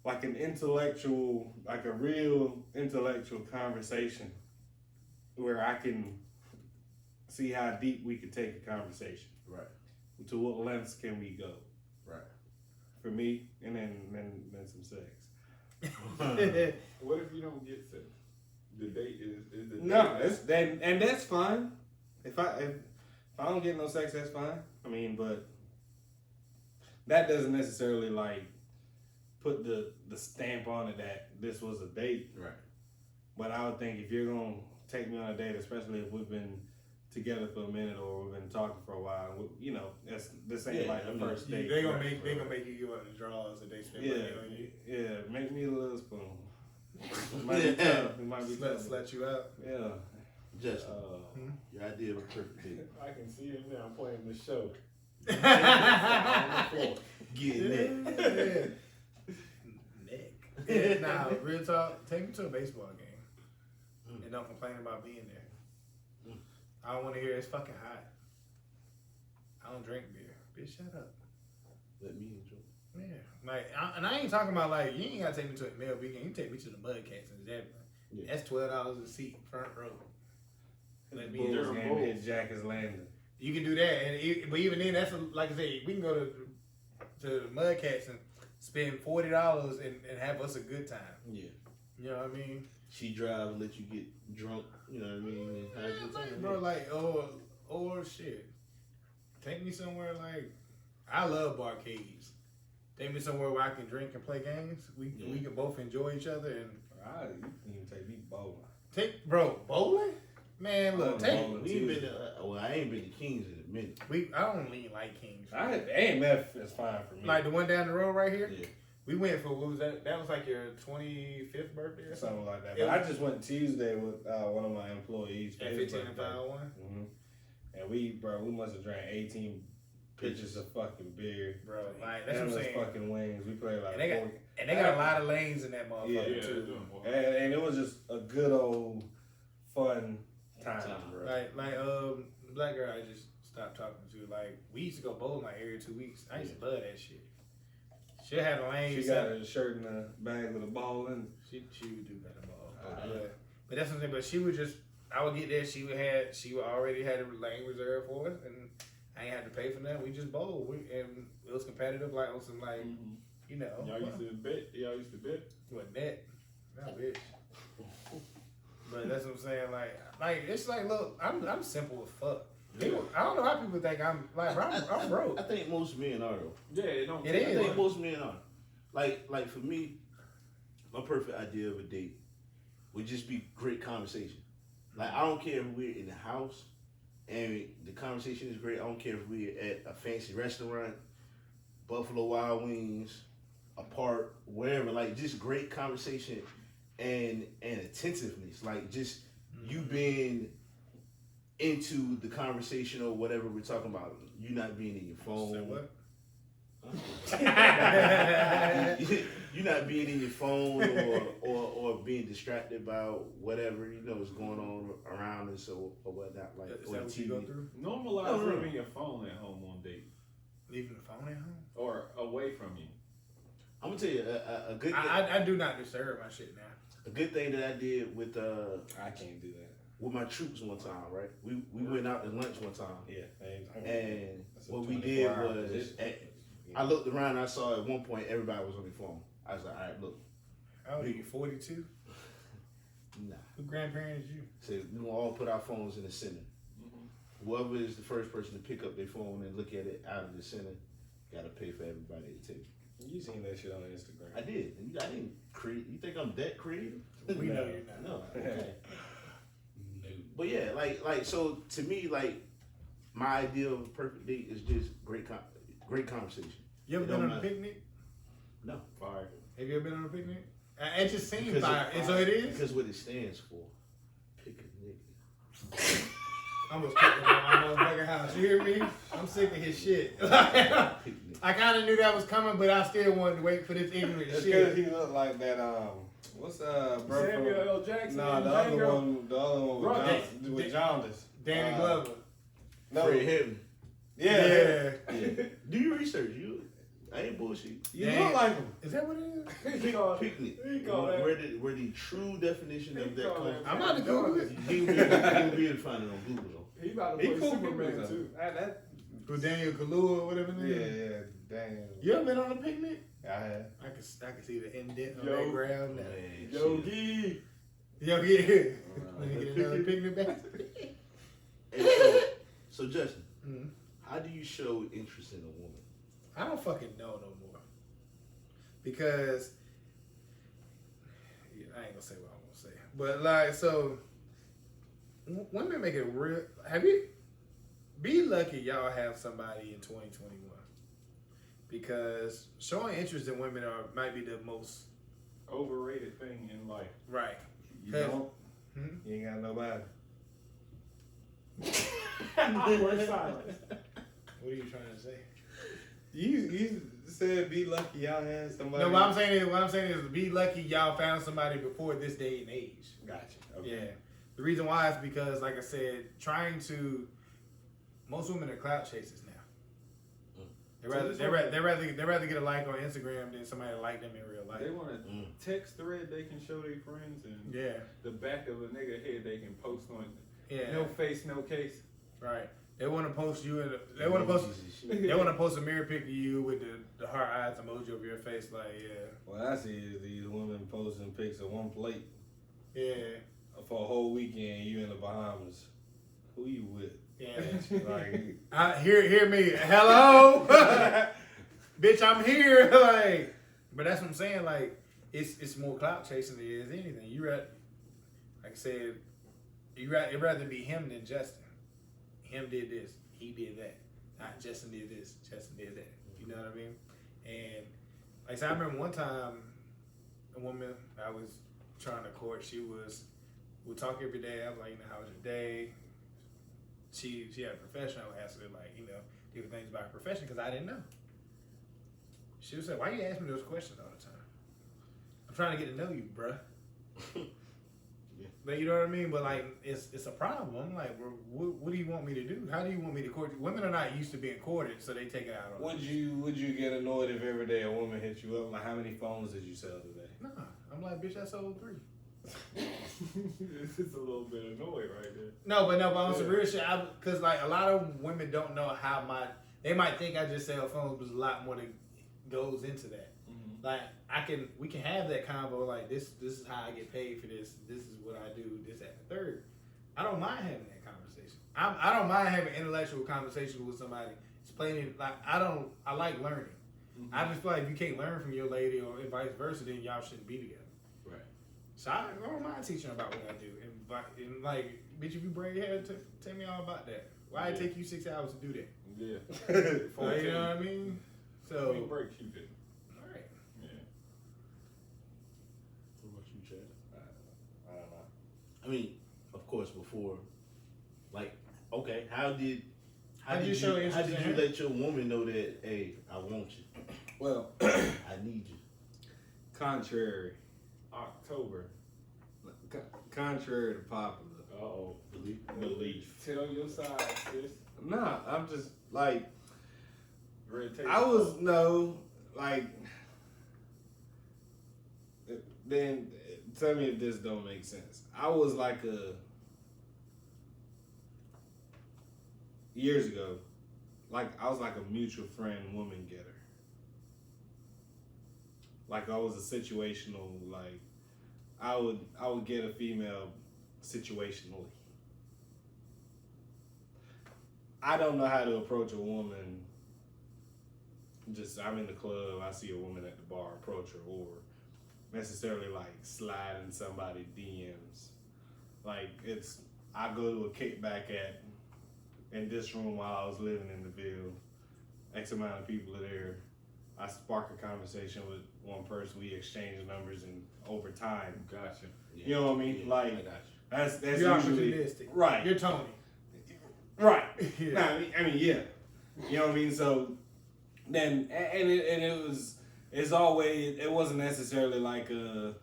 Like an intellectual, like a real intellectual conversation where I can see how deep we could take a conversation. Right. To what lengths can we go? Right. For me, and then some sex. What if you don't get sex? The date is the date. No, and that's fine. If I don't get no sex, that's fine. I mean, but that doesn't necessarily like put the stamp on it that this was a date. Right. But I would think if you're gonna take me on a date, especially if we've been together for a minute or we've been talking for a while, this ain't like the first date. They gonna make you give up the draws and they spend money on you. Yeah, make me a little spoon. It might be tough. It might be tough. Slut you out. Yeah. Justin, your idea of a perfect date. I can see him now playing the show. Getting it. Nick. Nah, real talk. Take me to a baseball game and don't complain about being there. I don't want to hear it's fucking hot. I don't drink beer. Bitch, shut up. Let me enjoy. Yeah, and I ain't talking about like you ain't gotta take me to a male weekend. You take me to the Mudcats and Zebra. Yeah. That's $12 a seat, front row. Let me Bulls enjoy. game hit Jack is landing. You can do that, but even then, that's like I say, we can go to the Mudcats and spend $40 and have us a good time. Yeah. You know what I mean? She drive, let you get drunk. You know what I mean? And have a good time. Bro, like or shit. Take me somewhere like I love barcades. Take me somewhere where I can drink and play games. We can both enjoy each other and You can even take me bowling. Bowling. Man, look, We ain't been to, I ain't been to Kings in a minute. I don't really like Kings. AMF is fine for me. Like the one down the road right here. Yeah. We went for what was that? That was like your 25th birthday or something. Something like that. But I just went Tuesday with one of my employees. At 15 and 501. And we must have drank 18 pitchers of fucking beer. Bro, like that's what I'm saying. Fucking wings. We played like and they got a lot of lanes in that motherfucker too. And it was just a good old fun time, bro. Like the black girl I just stopped talking to. Like we used to go bowling like every 2 weeks. I used to love that shit. She had a lane. She got a shirt in a bag with a ball in. She would do better ball. But that's something. But she would just. I would get there. She would already had a lane reserved for us, and I ain't had to pay for nothing. We just bowled. And it was competitive, like on some like, Y'all used to bet. What bet? Not bitch. But that's what I'm saying. Like it's like, look, I'm simple as fuck. People, I don't know how people think I'm like, bro, I'm broke. I think most men are though. Yeah, it don't. It is. I think most men are. Like for me, my perfect idea of a date would just be great conversation. Like I don't care if we're in the house and the conversation is great. I don't care if we're at a fancy restaurant, Buffalo Wild Wings, a park, wherever. Like just great conversation and attentiveness. Like just you being into the conversation or whatever we're talking about. You not being in your phone. Say what? You're not being in your phone or being distracted by whatever is going on around us or whatnot. Like Is that what you go through? Normalize leaving your phone at home on date. Leaving the phone at home? Or away from you. I'm gonna tell you a good. I do not disturb my shit now. A good thing that I did with I can't do that. With my troops one time, right? We went out to lunch one time. Yeah. And what we did was, I looked around and I saw at one point everybody was on their phone. I was like, all right, look. How old are you, 42? Nah. Who grandparent is you? So we gonna all put our phones in the center. Whoever is the first person to pick up their phone and look at it out of the center, gotta pay for everybody at the table. You seen that shit on Instagram? I did. I didn't create. You think I'm that creative? We know you're not. No. Okay. But yeah, like so to me, like my idea of a perfect date is just great conversation. You ever It been don't on a matter. picnic? No. Fire. Have you ever been on a picnic? It just seems Because fire. And so it is? Because what it stands for. Pick a nigga. I almost kicked him out my motherfucking house. You hear me? I'm sick of his shit. Pick a nigga. I kind of knew that was coming, but I still wanted to wait for this ignorant That's shit. because he looked like that. What's bro Samuel from? L. Jackson. Nah, the other one Right. with Jaundice. Danny Glover. No. Fred Hammond. Yeah. Yeah. Do you research? I ain't bullshit. You Damn. look like him. Is that what it is? He called Picnic. He called that. Where the true definition of that called comes that. I'm about to Google it. He'll be able to find it on Google though. He about to He play cool Superman people, too. That, With Daniel Kaluuya or whatever his name is. yeah, damn. You ever been on a picnic? I have. I can see the indent on Yo. that ground. Man, Yogi. Yo, yeah. Let me get another picnic basket. And so Justin, Mhm. how do you show interest in a woman? I don't fucking know no more. Because I ain't gonna say what I'm gonna say. But like, so women make it real. Be lucky y'all have somebody in 2021. Because showing interest in women might be the most Overrated thing in life. right. You don't? Hmm? You ain't got nobody. Awkward silence. What are you trying to say? You said be lucky y'all had somebody. No, what I'm saying is be lucky y'all found somebody before this day and age. Gotcha. Okay. Yeah. The reason why is because, like I said, most women are clout chasers now. They rather get a like on Instagram than somebody like them in real life. They want a text thread they can show their friends and Yeah. the back of a nigga head they can post on. Yeah. No face, no case. Right. They want to post you in. They want to post. They want to post a mirror pic of you with the heart eyes emoji over your face. Like, yeah. What I see is these women posting pics of one plate Yeah. for a whole weekend. You in the Bahamas. Who you with? Yeah. Like, hear me. Hello, bitch. I'm here. Like, but that's what I'm saying. Like, it's more clout chasing than it is anything. Like I said, it'd rather be him than Justin. Him did this. He did that. Not Justin did this. Justin did that. You know what I mean? And like I said, I remember one time a woman I was trying to court. We'd talk every day. I was like, how was your day? She had a profession. I would ask her like, different things about her profession because I didn't know. She would say, why you ask me those questions all the time? I'm trying to get to know you, bruh. But you know what I mean? But like, it's a problem. I'm like, what do you want me to do? How do you want me to court you? Women are not used to being courted, so they take it out on would you get annoyed if every day a woman hit you up? Like, how many phones did you sell today? Nah, I'm like, bitch, I sold 3. This is a little bit annoyed right there. No, but on some real shit, because like a lot of women don't know they might think I just sell phones, but there's a lot more that goes into that. Mm-hmm. Like we can have that convo like this is how I get paid for this. This is what I do. This, that, and the third. I don't mind having that conversation. I don't mind having intellectual conversations with somebody. Explaining like I like learning. Mm-hmm. I just feel like if you can't learn from your lady or vice versa, then y'all shouldn't be together. Right. So I don't mind teaching about what I do. And like, bitch, if you braid hair, tell me all about that. Why it take you 6 hours to do that? Yeah. Like, you know what I mean? So, We break you did. all right. Yeah. What about you, Chad? I don't know. I mean, of course, before, like, Okay, how did show you interest in her? let your woman know that, hey, I want you, Well, I need you? contrary October. to popular Uh-oh. belief. Tell your side, sis. Nah, I'm just like Red tape. I was like. Then tell me if this don't make sense. I was like years ago, like I was like a mutual friend woman getter. Like I was a situational, like I would get a female situationally. I don't know how to approach a woman. Just I'm in the club, I see a woman at the bar, approach her, or necessarily like slide in somebody's DMs. Like I go to a kickback in this room while I was living in the Ville. X amount of people are there. I spark a conversation with one person. We exchange numbers, and over time, Gotcha. you know what I mean? Yeah, Like I got you. that's You're usually opportunistic. right. You're Tony. Right. Yeah. Nah, I mean, yeah. You know what I mean? So then, it's always, it wasn't necessarily like a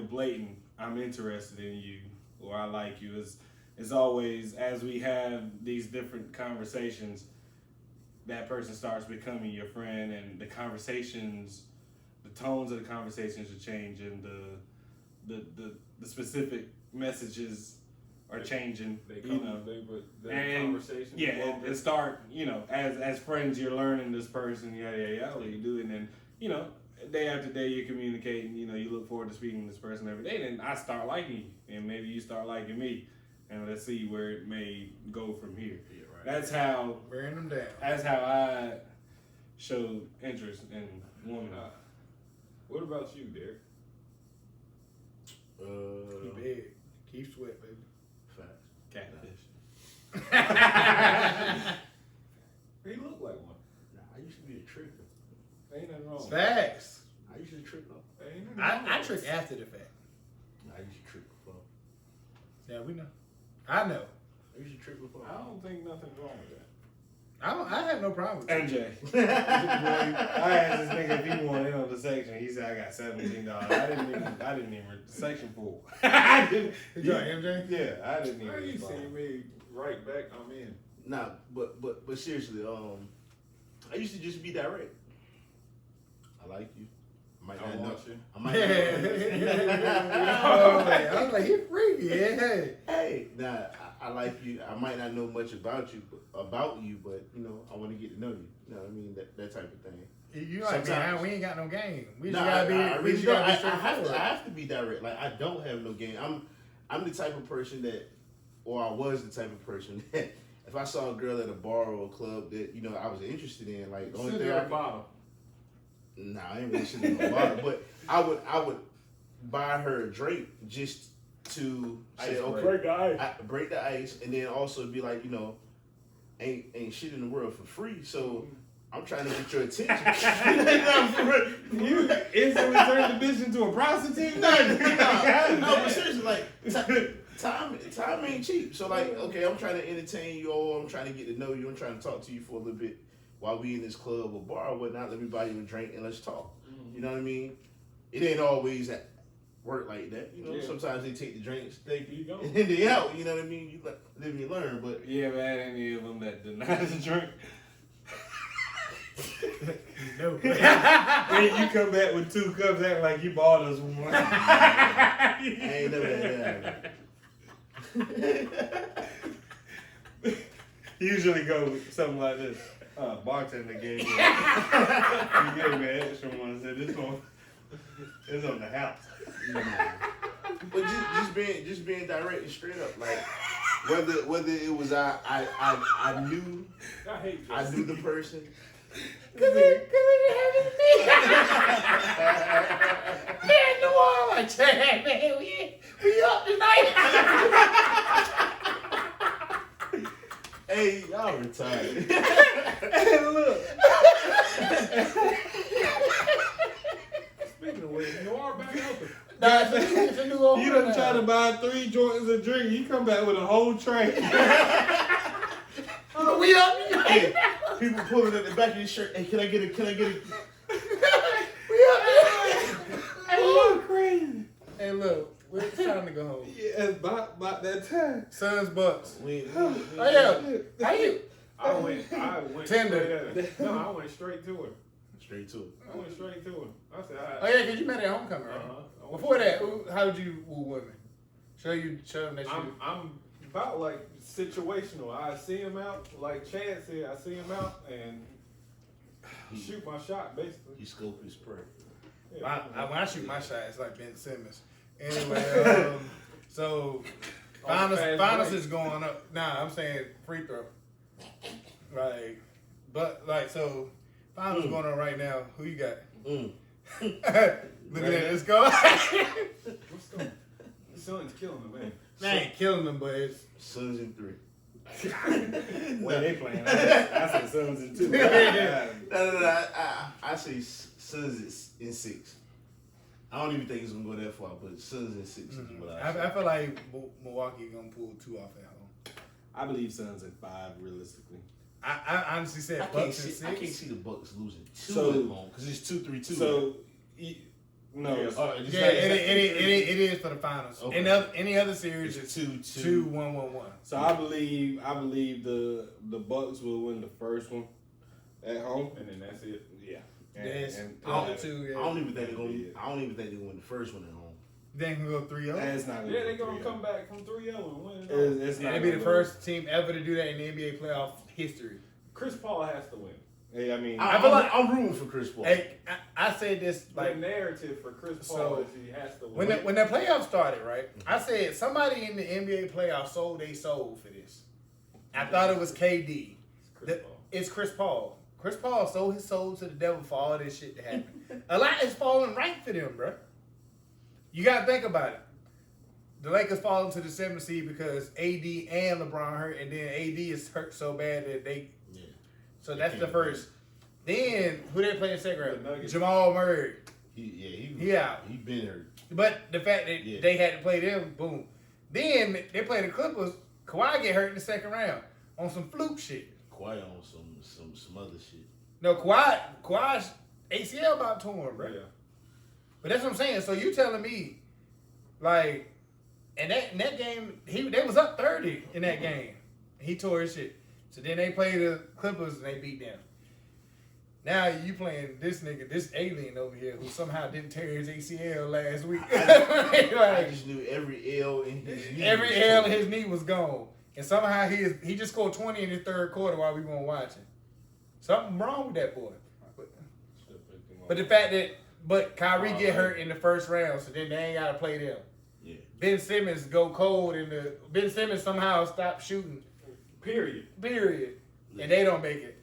blatant, I'm interested in you or I like you. It's always, as we have these different conversations, that person starts becoming your friend, and the conversations, the tones of the conversations are changing, the specific messages are changing. They you come, know. the And conversation. yeah, and start, as friends, you're learning this person, what you do, and then, day after day you're communicating, you look forward to speaking to this person every day, and I start liking you, and maybe you start liking me, and let's see where it may go from here. Yeah, right. That's how, Wearing them down. that's how I showed interest in women. What about you, Derek? He big. Keep sweat, baby. Facts. Catfish. He looked like one. Nah, I used to be a tricker. Ain't nothing wrong. Facts. I used to trick them. Ain't nothing wrong. I trick after the fact. I used to trick before. Yeah, we know. I know. I used to trick before. I don't think nothing's wrong with that. I have no problem with that. MJ. I asked this nigga if he wanted in on the section. He said I got $17. I didn't even section 4. I didn't. Did you MJ? Yeah, I didn't Now even. you respond. see me right back, I'm in. Nah, but seriously, I used to just be direct. I like you. I might I not know. want you. I might Oh, not man. I was like, he freaky. Yeah. Hey, nah, I like you. I might not know much about you, but I want to get to know you. You know what I mean? That type of thing. You like, man, Sometimes- we ain't got no game. We just Nah, gotta be. I we really just don't. gotta be I straightforward. have to be direct. Like, I don't have no game. I'm the type of person that, or I was the type of person that, if I saw a girl at a bar or a club that I was interested in, like the only Sit thing at I the bottom. Nah, I ain't really sitting in the bar, but I would buy her a drink just to say, okay, Break the ice. break the ice, and then also be like, ain't shit in the world for free, so I'm trying to get your attention. You instantly turned the bitch into a prostitute? No, but seriously, like time ain't cheap. So like, okay, I'm trying to entertain you, or I'm trying to get to know you. I'm trying to talk to you for a little bit while we in this club or bar or whatnot. Let me buy you a drink and let's talk. Mm-hmm. You know what I mean? It ain't always work like that. Yeah. Sometimes they take the drinks, You go. and they out. You know what I mean? You live and you learn. But You ever had any of them that denied the drink? No. And you come back with 2 cups acting like you bought us one. I ain't never had that. Usually go with something like this. Bartender gave me he gave me an extra one and said this one is on the house. But just being direct and straight up, like whether it was I knew I hate I this. knew the person. Cause it happened to me. Man, the wall like that, man. We up tonight. Hey, y'all retired. Hey, look. Speaking of which, you are back open. Nah, it's a new old You done try to buy 3 joints of drink, you come back with a whole tray. Hey, people pulling at the back of your shirt. Hey, can I get it? Can I get it? Hey, look, crazy. Hey, look, it's time to go home. Yeah, about that time. Suns Bucks. Oh yeah. How you? I went Tender. straight at it. No, I went straight to it. Straight to it. I went straight to it. I said, Oh yeah, because you met at homecoming, right? Before that, how did you woo women? Show them that you. I'm about like situational. I see him out, like Chad said. I see him out and shoot my shot, basically. He scope his prey. Yeah. When I shoot my shot, it's like Ben Simmons. Anyway, so finals is going up. Nah, I'm saying free throw. So finals going on right now. Who you got? Look at that. Let's go. What's going? The Suns killing them, man. They ain't killing them, but it's Suns in 3. When they playing, I said Suns in 2. No. I say Suns in 6. I don't even think it's gonna go that far, but Suns in 6 is what I say. I feel like Milwaukee gonna pull 2 off at home. I believe Suns in 5, realistically. I honestly said Bucks in 6. I can't see the Bucks losing 2 So- at home because it's 2-3-2. So, no. Yeah, it is for the finals. Okay. Any other series It's is 2-2. 2-1-1-1. So I believe the Bucks will win the first one at home. And then that's it. Yeah. Yes. I don't even think they're gonna win the first one at home. Then can go 3-0. It's not Yeah, they're go gonna 3-0. come back from 3-0 and win it all. It's not They'd be the gonna first team ever to do that in the NBA playoff history. Chris Paul has to win. Hey, I mean, I'm rooting for Chris Paul. Hey, I said this Like like narrative for Chris Paul So, is he has to win. when the playoffs started, right? I said somebody in the NBA playoffs sold their soul for this. I thought it was KD. It's Chris Paul. Chris Paul sold his soul to the devil for all this shit to happen. A lot is falling right for them, bro. You gotta think about it. The Lakers fall into the 7th seed because AD and LeBron hurt, and then AD is hurt so bad that they. Yeah. So that's the first. Then who they play in second round? The Nuggets. Jamal Murray. He out. He been hurt. But the fact that they had to play them, boom. Then they play the Clippers. Kawhi get hurt in the second round on some fluke shit. Kawhi on some other shit. No, Kawhi's ACL about torn, bro. Yeah. But that's what I'm saying. So you telling me, like, in that game, they was up 30 in that game. He tore his shit. So then they play the Clippers and they beat them. Now you playing this nigga, this alien over here who somehow didn't tear his ACL last week. I just knew every L in his knee. Every L in his knee was gone. And somehow he just scored 20 in the third quarter while we weren't watching. Something wrong with that boy. But the fact that Kyrie get hurt in the first round, so then they ain't gotta play them. Yeah. Ben Simmons go cold Ben Simmons somehow stop shooting. Period. And they don't make it.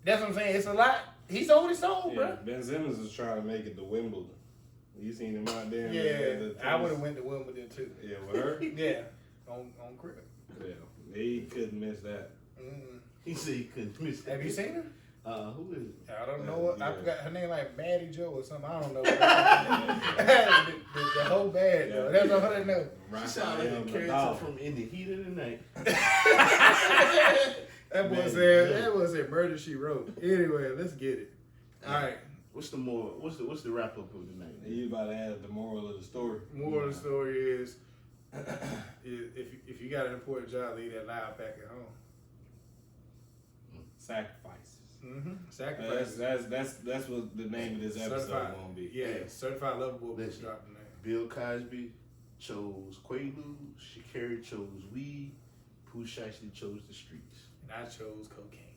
That's what I'm saying. It's a lot. He sold his soul, yeah, bro. Ben Simmons is trying to make it to Wimbledon. You seen him out there? Yeah, I would have went to Wimbledon too. Yeah, with her? Yeah, on crib. Yeah, he couldn't miss that. Mm. He said he couldn't miss that. Have you seen her? Who is it? I don't know. I Yeah. forgot her name, like Maddie Joe or something. I don't know. the whole bad though. That's all I know. She sounded like a character from In the Heat of the Night. That boy said Murder She Wrote. Anyway, let's get it. All right. What's the wrap up of the night? You about to add the moral of the story. Moral of the story is if you got an important job, leave that loud back at home. Sacrifices. Mm-hmm. Sacrifice. That's what the name of this episode Certified. gonna be. Yeah, certified lovable bitch Listen. dropped the name. Bill Cosby chose Quaaludes, Shakira chose weed, Pooh Shiesty chose the streets. And I chose cocaine.